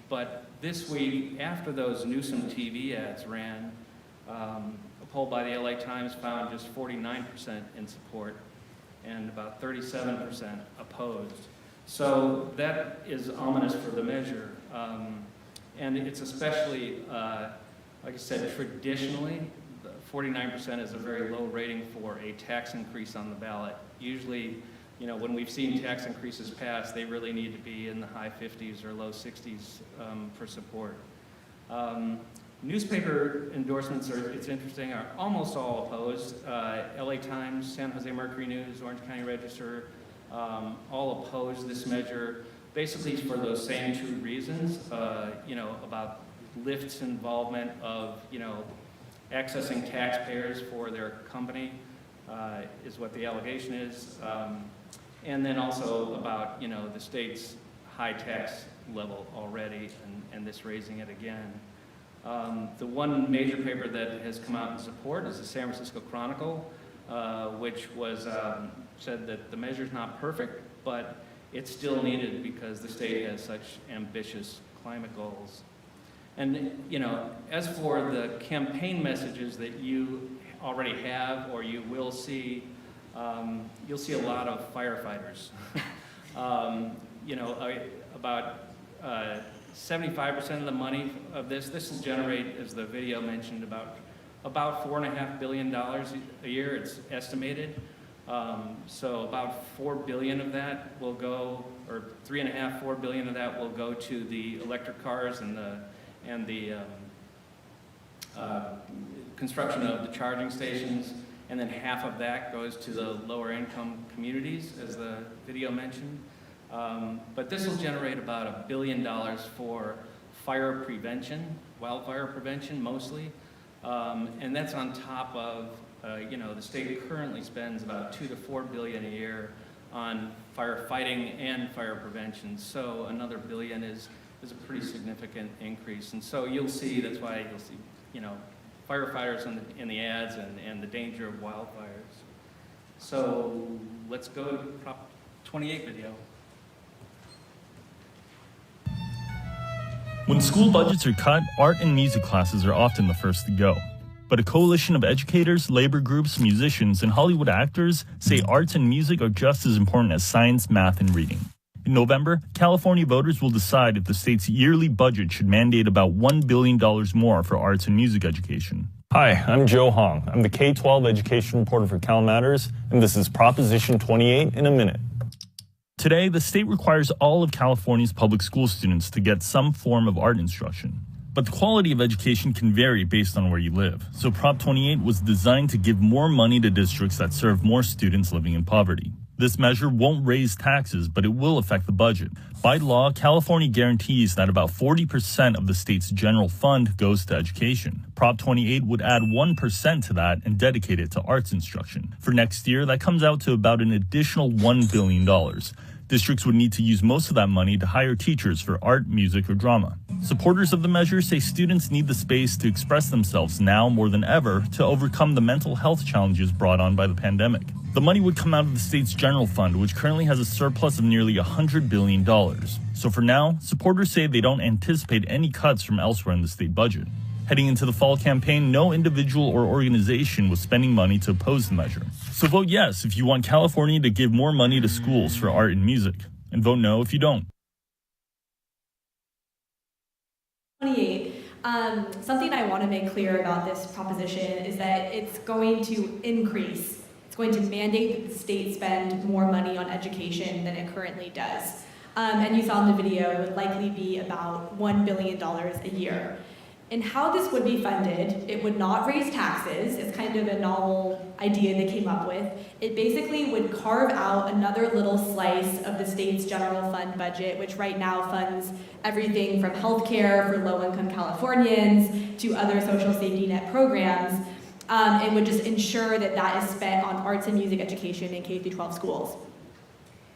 S2: But this week, after those Newsom TV ads ran, a poll by the LA Times found just 49% in support and about 37% opposed. So that is ominous for the measure. And it's especially, like I said, traditionally, 49% is a very low rating for a tax increase on the ballot. Usually, when we've seen tax increases pass, they really need to be in the high 50s or low 60s for support. Newspaper endorsements it's interesting, are almost all opposed. LA Times, San Jose Mercury News, Orange County Register, all oppose this measure, basically for those same two reasons, about Lyft's involvement of, accessing taxpayers for their company, is what the allegation is. And then also about, the state's high tax level already and this raising it again. The one major paper that has come out in support is the San Francisco Chronicle, which was said that the measure's not perfect, but it's still needed because the state has such ambitious climate goals. And, as for the campaign messages that you already have or you will see, you'll see a lot of firefighters. About 75% of the money of this will generate, as the video mentioned, about $4.5 billion a year, it's estimated. So about $4 billion of that will go, or $4 billion of that will go to the electric cars and the construction of the charging stations, and then half of that goes to the lower income communities, as the video mentioned. But this will generate about $1 billion for fire prevention, wildfire prevention mostly, and that's on top of, the state currently spends about $2 to $4 billion a year on firefighting and fire prevention. So another $1 billion is a pretty significant increase. And so you'll see, that's why you'll see, firefighters in the ads and the danger of wildfires. So let's go to Prop 28 video.
S12: When school budgets are cut, art and music classes are often the first to go. But a coalition of educators, labor groups, musicians, and Hollywood actors say arts and music are just as important as science, math, and reading. In November, California voters will decide if the state's yearly budget should mandate about $1 billion more for arts and music education.
S13: Hi, I'm Joe Hong. I'm the K-12 education reporter for CalMatters, and this is Proposition 28 in a minute.
S12: Today, the state requires all of California's public school students to get some form of art instruction. But the quality of education can vary based on where you live. So Prop 28 was designed to give more money to districts that serve more students living in poverty. This measure won't raise taxes, but it will affect the budget. By law, California guarantees that about 40% of the state's general fund goes to education. Prop 28 would add 1% to that and dedicate it to arts instruction. For next year, that comes out to about an additional $1 billion. Districts would need to use most of that money to hire teachers for art, music, or drama. Supporters of the measure say students need the space to express themselves now more than ever to overcome the mental health challenges brought on by the pandemic. The money would come out of the state's general fund, which currently has a surplus of nearly $100 billion. So for now, supporters say they don't anticipate any cuts from elsewhere in the state budget. Heading into the fall campaign, no individual or organization was spending money to oppose the measure. So vote yes if you want California to give more money to schools for art and music, and vote no if you don't.
S3: 28. Something I want to make clear about this proposition is that it's going to increase. It's going to mandate that the state spend more money on education than it currently does. And you saw in the video, it would likely be about $1 billion a year. And how this would be funded, it would not raise taxes. It's kind of a novel idea they came up with. It basically would carve out another little slice of the state's general fund budget, which right now funds everything from healthcare for low-income Californians to other social safety net programs, and would just ensure that that is spent on arts and music education in K-12 schools.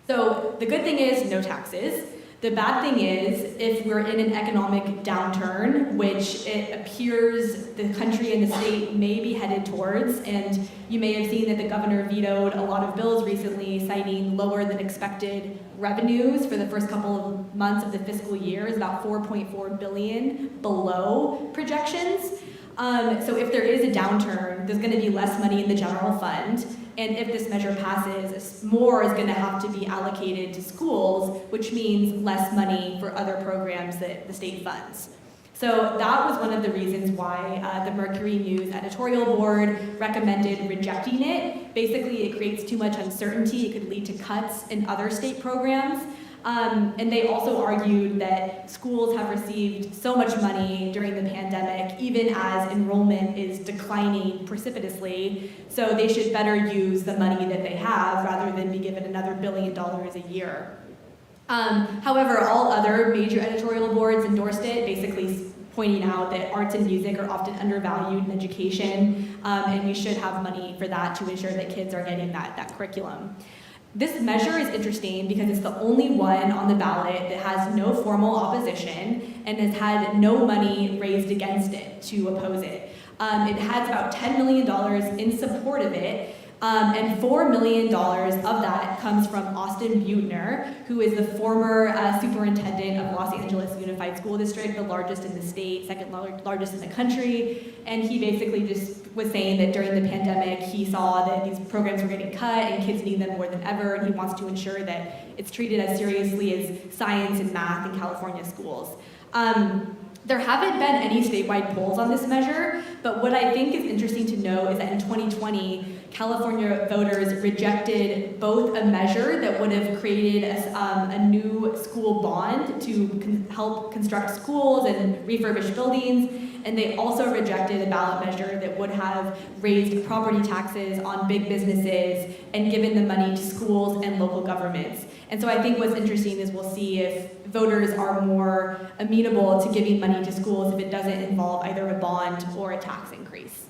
S3: So the good thing is no taxes. The bad thing is, if we're in an economic downturn, which it appears the country and the state may be headed towards, and you may have seen that the governor vetoed a lot of bills recently, citing lower than expected revenues for the first couple of months of the fiscal year, is about $4.4 billion below projections. So if there is a downturn, there's going to be less money in the general fund. And if this measure passes, more is going to have to be allocated to schools, which means less money for other programs that the state funds. So that was one of the reasons why the Mercury News editorial board recommended rejecting it. Basically, it creates too much uncertainty. It could lead to cuts in other state programs. And they also argued that schools have received so much money during the pandemic, even as enrollment is declining precipitously, so they should better use the money that they have rather than be given another $1 billion a year. However, all other major editorial boards endorsed it, basically pointing out that arts and music are often undervalued in education, and we should have money for that to ensure that kids are getting that curriculum. This measure is interesting because it's the only one on the ballot that has no formal opposition and has had no money raised against it to oppose it. It has about $10 million in support of it, and $4 million of that comes from Austin Buettner, who is the former superintendent of Los Angeles Unified School District, the largest in the state, second largest in the country. And he basically just was saying that during the pandemic, he saw that these programs were getting cut and kids need them more than ever, and he wants to ensure that it's treated as seriously as science and math in California schools. There haven't been any statewide polls on this measure, but what I think is interesting to note is that in 2020, California voters rejected both a measure that would have created a new school bond to help construct schools and refurbish buildings, and they also rejected a ballot measure that would have raised property taxes on big businesses and given the money to schools and local governments. And so I think what's interesting is we'll see if voters are more amenable to giving money to schools if it doesn't involve either a bond or a tax increase.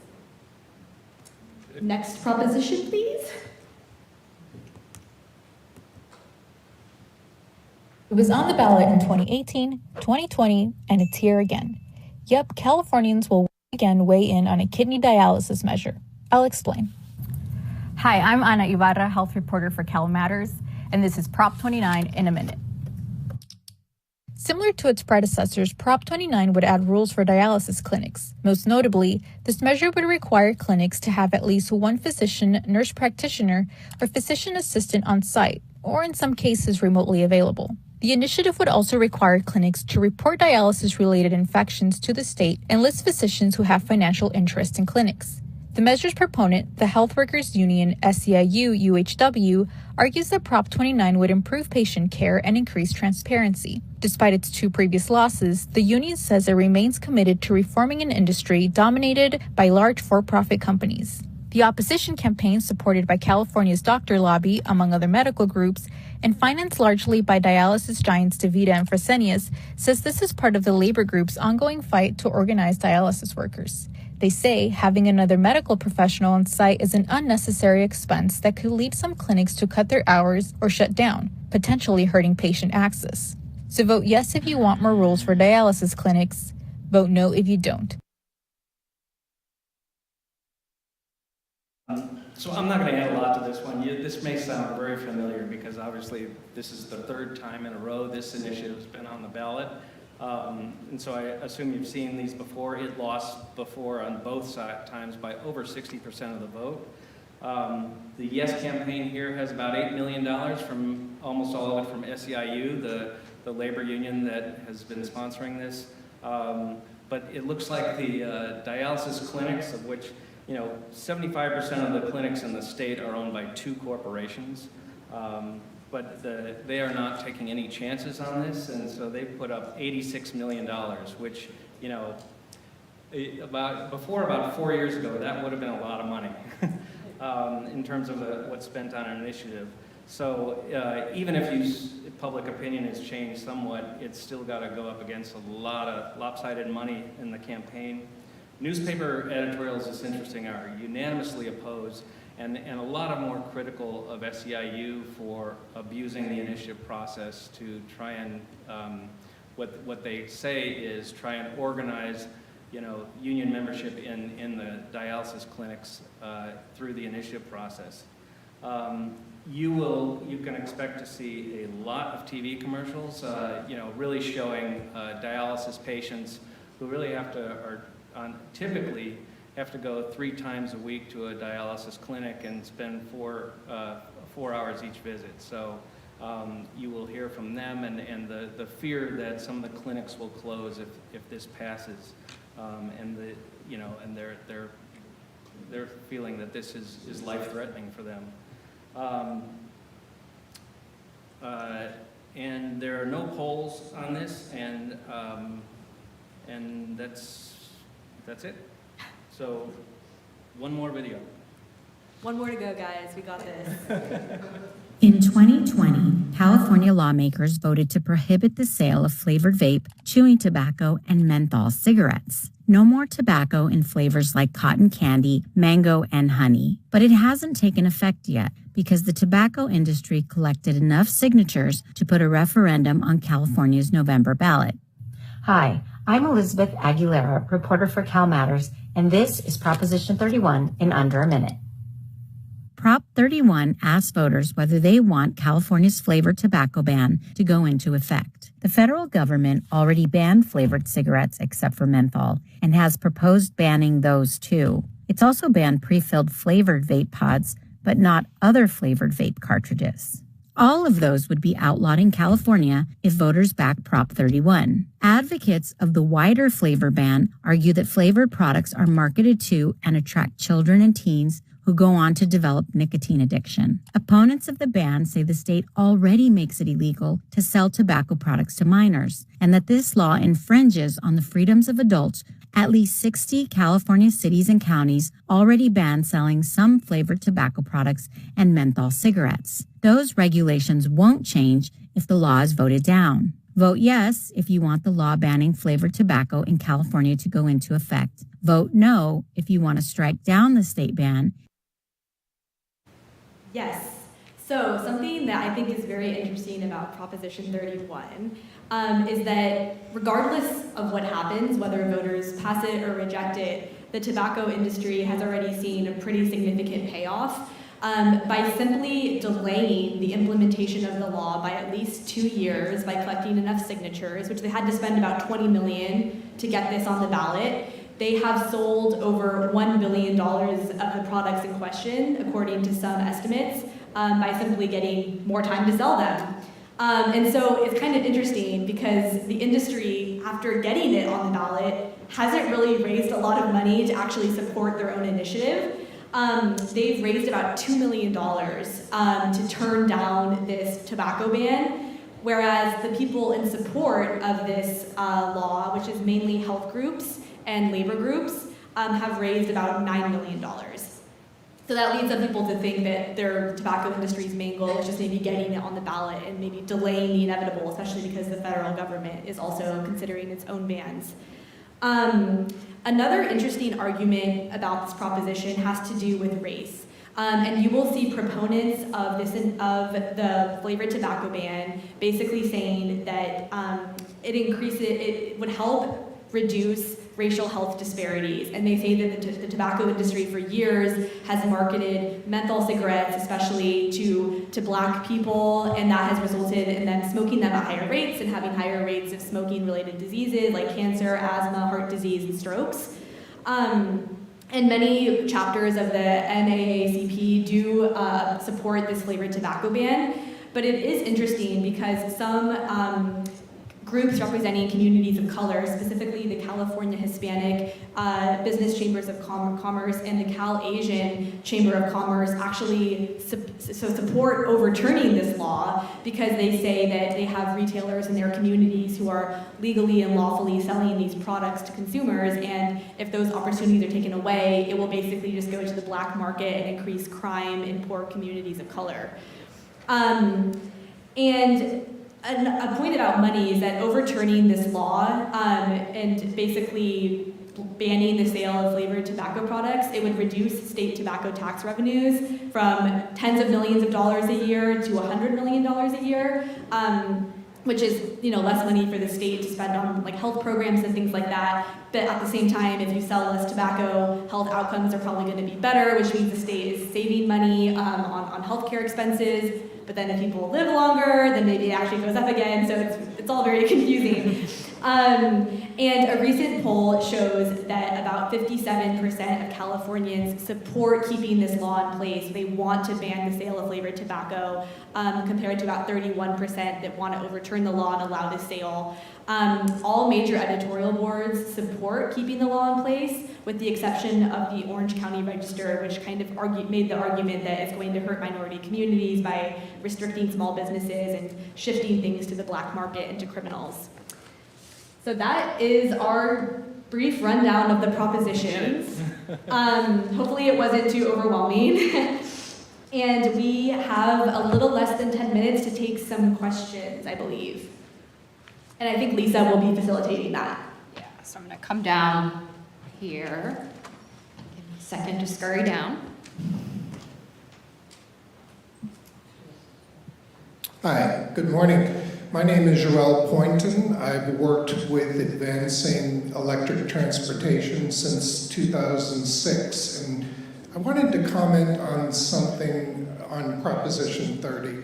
S3: Next proposition, please.
S8: It was on the ballot in 2018, 2020, and it's here again. Yep, Californians will again weigh in on a kidney dialysis measure. I'll explain.
S10: Hi, I'm Ana Ibarra, health reporter for CalMatters, and this is Prop 29 in a minute.
S8: Similar to its predecessors, Prop 29 would add rules for dialysis clinics. Most notably, this measure would require clinics to have at least one physician, nurse practitioner, or physician assistant on site, or in some cases remotely available. The initiative would also require clinics to report dialysis-related infections to the state and list physicians who have financial interest in clinics. The measure's proponent, the Health Workers Union SEIU-UHW, argues that Prop 29 would improve patient care and increase transparency. Despite its two previous losses, the union says it remains committed to reforming an industry dominated by large for-profit companies. The opposition campaign, supported by California's doctor lobby, among other medical groups, and financed largely by dialysis giants DaVita and Fresenius, says this is part of the labor group's ongoing fight to organize dialysis workers. They say having another medical professional on site is an unnecessary expense that could lead some clinics to cut their hours or shut down, potentially hurting patient access. So vote yes if you want more rules for dialysis clinics. Vote no if you don't.
S2: So I'm not going to add a lot to this one. This may sound very familiar because obviously this is the third time in a row this initiative has been on the ballot. And so I assume you've seen these before. It lost before on both times by over 60% of the vote. The Yes campaign here has about $8 million from almost all of it from SEIU, the labor union that has been sponsoring this. But it looks like the dialysis clinics, of which 75% of the clinics in the state are owned by two corporations. But they are not taking any chances on this, and so they put up $86 million, which, before about 4 years ago, that would have been a lot of money in terms of what's spent on an initiative. So even if public opinion has changed somewhat, it's still got to go up against a lot of lopsided money in the campaign. Newspaper editorials, it's interesting, are unanimously opposed, and a lot of more critical of SEIU for abusing the initiative process to try and, what they say is try and organize, union membership in the dialysis clinics through the initiative process. You can expect to see a lot of TV commercials, really showing dialysis patients who really typically have to go 3 times a week to a dialysis clinic and spend 4 hours each visit. So you will hear from them and the fear that some of the clinics will close if this passes, and they're feeling that this is life-threatening for them. And there are no polls on this, and that's it. So, one more video.
S3: One more to go, guys. We got this.
S14: In 2020, California lawmakers voted to prohibit the sale of flavored vape, chewing tobacco, and menthol cigarettes. No more tobacco in flavors like cotton candy, mango, and honey. But it hasn't taken effect yet because the tobacco industry collected enough signatures to put a referendum on California's November ballot. Hi, I'm Elizabeth Aguilera, reporter for CalMatters, and this is Proposition 31 in under a minute. Prop 31 asks voters whether they want California's flavored tobacco ban to go into effect. The federal government already banned flavored cigarettes except for menthol and has proposed banning those too. It's also banned pre-filled flavored vape pods, but not other flavored vape cartridges. All of those would be outlawed in California if voters back Prop 31. Advocates of the wider flavor ban argue that flavored products are marketed to and attract children and teens who go on to develop nicotine addiction. Opponents of the ban say the state already makes it illegal to sell tobacco products to minors, and that this law infringes on the freedoms of adults. At least 60 California cities and counties already ban selling some flavored tobacco products and menthol cigarettes. Those regulations won't change if the law is voted down. Vote yes if you want the law banning flavored tobacco in California to go into effect. Vote no if you want to strike down the state ban.
S3: Yes. So something that I think is very interesting about Proposition 31 is that regardless of what happens, whether voters pass it or reject it, the tobacco industry has already seen a pretty significant payoff by simply delaying the implementation of the law by at least 2 years by collecting enough signatures, which they had to spend about $20 million to get this on the ballot. They have sold over $1 billion of the products in question, according to some estimates, by simply getting more time to sell them. And so it's kind of interesting because the industry, after getting it on the ballot, hasn't really raised a lot of money to actually support their own initiative. They've raised about $2 million to turn down this tobacco ban, whereas the people in support of this law, which is mainly health groups and labor groups, have raised about $9 million. So that leads some people to think that their tobacco industry's main goal is just maybe getting it on the ballot and maybe delaying the inevitable, especially because the federal government is also considering its own bans. Another interesting argument about this proposition has to do with race. And you will see proponents of the flavored tobacco ban basically saying that it would help reduce racial health disparities. And they say that the tobacco industry for years has marketed menthol cigarettes, especially to Black people, and that has resulted in them smoking them at higher rates and having higher rates of smoking-related diseases like cancer, asthma, heart disease, and strokes. And many chapters of the NAACP do support this flavored tobacco ban, but it is interesting because some groups representing communities of color, specifically the California Hispanic Business Chambers of Commerce and the Cal Asian Chamber of Commerce, actually support overturning this law because they say that they have retailers in their communities who are legally and lawfully selling these products to consumers, and if those opportunities are taken away, it will basically just go to the black market and increase crime in poor communities of color. And a point about money is that overturning this law and basically banning the sale of flavored tobacco products, it would reduce state tobacco tax revenues from tens of millions of dollars a year to $100 million a year, which is less money for the state to spend on like health programs and things like that. But at the same time, if you sell less tobacco, health outcomes are probably going to be better, which means the state is saving money on healthcare expenses. But then if people live longer, then maybe it actually goes up again. So it's all very confusing. And a recent poll shows that about 57% of Californians support keeping this law in place. They want to ban the sale of flavored tobacco, compared to about 31% that want to overturn the law and allow the sale. All major editorial boards support keeping the law in place, with the exception of the Orange County Register, which kind of made the argument that it's going to hurt minority communities by restricting small businesses and shifting things to the black market and to criminals. So that is our brief rundown of the propositions. Hopefully it wasn't too overwhelming. And we have a little less than 10 minutes to take some questions, I believe. And I think Lisa will be facilitating that.
S1: Yeah, so I'm gonna come down here. Give me a second to scurry down.
S15: Hi, good morning. My name is Joel Poynton. I've worked with advancing electric transportation since 2006, and I wanted to comment on something on Proposition 30.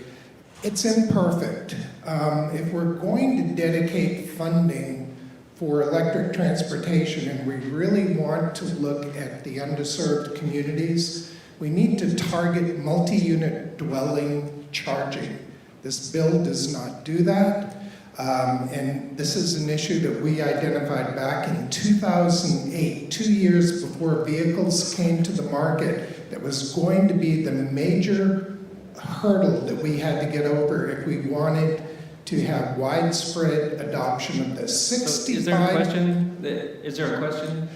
S15: It's imperfect. If we're going to dedicate funding for electric transportation and we really want to look at the underserved communities, we need to target multi-unit dwelling charging. This bill does not do that. And this is an issue that we identified back in 2008, 2 years before vehicles came to the market, that was going to be the major hurdle that we had to get over if we wanted to have widespread adoption of this. 65.
S2: Is there a question? Is there a question?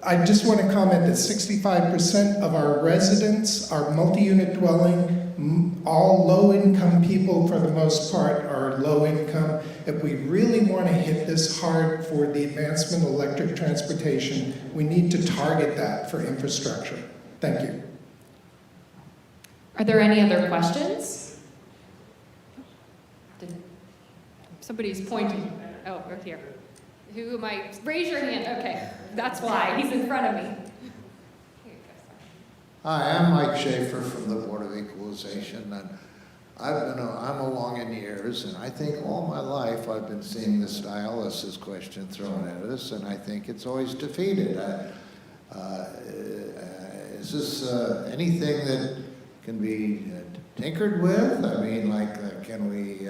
S15: I just want to comment that 65% of our residents are multi-unit dwelling, all low-income people for the most part are low-income. If we really want to hit this hard for the advancement of electric transportation, we need to target that for infrastructure. Thank you.
S1: Are there any other questions? Somebody's pointing. Oh, right here. Who am I? Raise your hand. Okay, that's why. He's in front of me.
S16: Hi, I'm Mike Schaefer from the Board of Equalization, and I'm along in years, and I think all my life I've been seeing this dialysis question thrown at us, and I think it's always defeated. Is this anything that can be tinkered with? I mean, like, can we?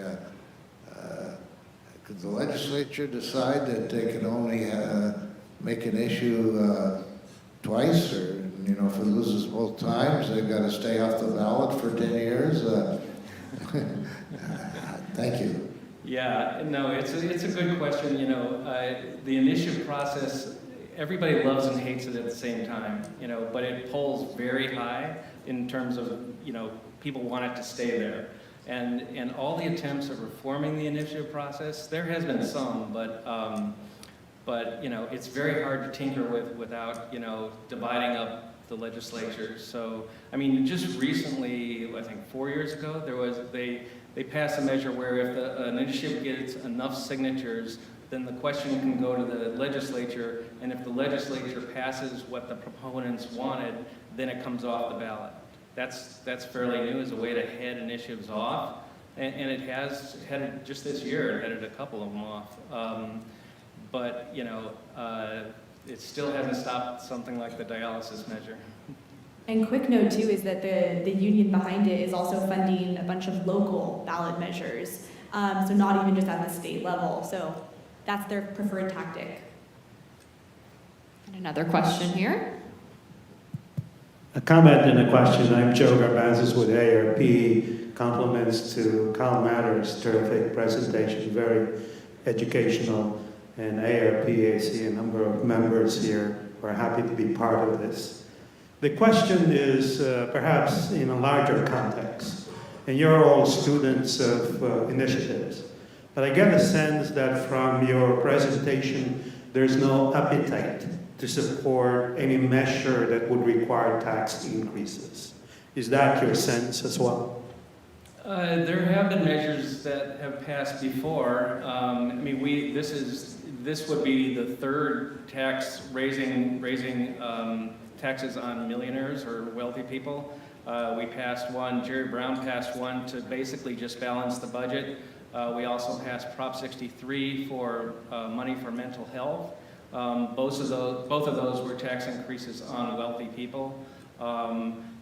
S16: Could the legislature decide that they can only make an issue twice, or if it loses both times, they've got to stay off the ballot for 10 years? Thank you.
S2: Yeah, no, it's a good question. The initiative process, everybody loves and hates it at the same time. But it polls very high in terms of people want it to stay there. And all the attempts at reforming the initiative process, there has been some, but it's very hard to tinker with without dividing up the legislature. So I mean, just recently, I think 4 years ago, they passed a measure where if an initiative gets enough signatures, then the question can go to the legislature, and if the legislature passes what the proponents wanted, then it comes off the ballot. That's fairly new as a way to head initiatives off, and it has headed, just this year, it headed a couple of them off. But it still hasn't stopped something like the dialysis measure.
S3: And quick note too is that the union behind it is also funding a bunch of local ballot measures, so not even just at the state level. So that's their preferred tactic.
S1: And another question here.
S17: A comment and a question. I'm Joe Garbazis with ARP. Compliments to CalMatters. Terrific presentation, very educational. And ARP, I see a number of members here who are happy to be part of this. The question is perhaps in a larger context. And you're all students of initiatives. But I get a sense that from your presentation, there's no appetite to support any measure that would require tax increases. Is that your sense as well?
S2: There have been measures that have passed before. I mean, this would be the third tax raising taxes on millionaires or wealthy people. We passed one. Jerry Brown passed one to basically just balance the budget. We also passed Prop 63 for money for mental health. Both of those were tax increases on wealthy people.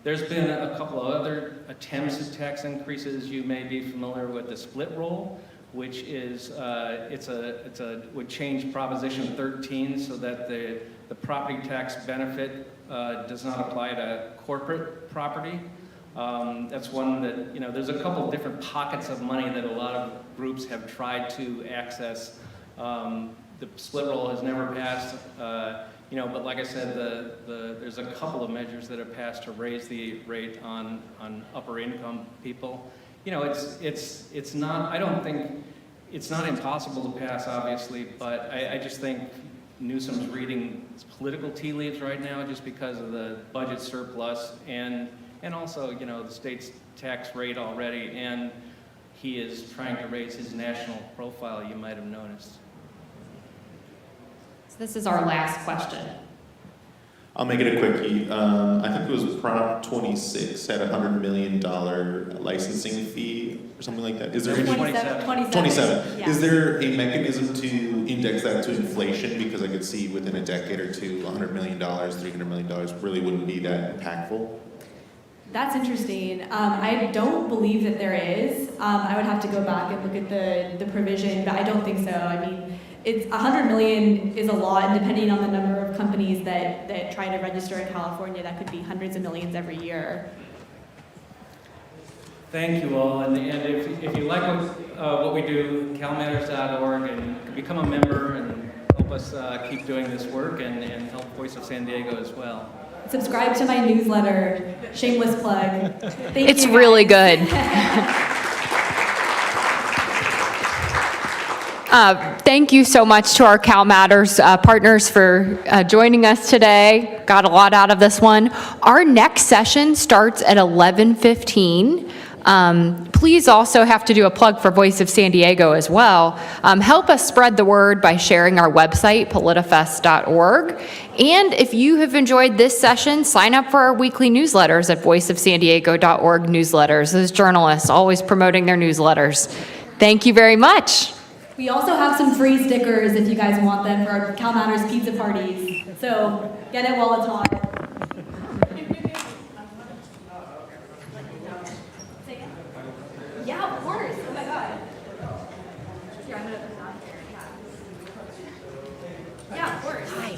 S2: There's been a couple of other attempts at tax increases. You may be familiar with the split roll, which is would change Proposition 13 so that the property tax benefit does not apply to corporate property. That's one that there's a couple of different pockets of money that a lot of groups have tried to access. The split roll has never passed, but like I said, there's a couple of measures that have passed to raise the rate on upper income people. It's not. I don't think it's not impossible to pass, obviously, but I just think Newsom's reading political tea leaves right now, just because of the budget surplus and also the state's tax rate already, and he is trying to raise his national profile. You might have noticed.
S1: This is our last question.
S18: I'll make it a quickie. I think it was Prop 26 had a $100 million licensing fee or something like that. Is there 27?
S3: Yeah.
S18: Is there a mechanism to index that to inflation? Because I could see within a decade or two, $100 million, $300 million really wouldn't be that impactful.
S3: That's interesting. I don't believe that there is. I would have to go back and look at the provision, but I don't think so. I mean, it's 100 million is a lot, and depending on the number of companies that try to register in California, that could be hundreds of millions every year.
S2: Thank you all, and if you like what we do, CalMatters.org, and become a member and help us keep doing this work and help Voice of San Diego as well.
S3: Subscribe to my newsletter. Shameless plug.
S1: It's really good. Thank you so much to our CalMatters partners for joining us today. Got a lot out of this one. Our next session starts at 11:15. Please also have to do a plug for Voice of San Diego as well. Help us spread the word by sharing our website, politifest.org. And if you have enjoyed this session, sign up for our weekly newsletters at voiceofsandiego.org newsletters. Those journalists always promoting their newsletters. Thank you very much.
S3: We also have some free stickers if you guys want them for our CalMatters pizza parties. So get it while it's hot. Yeah, of course. Oh my God. Here, I'm gonna put it on here. Yeah, of course. Hi.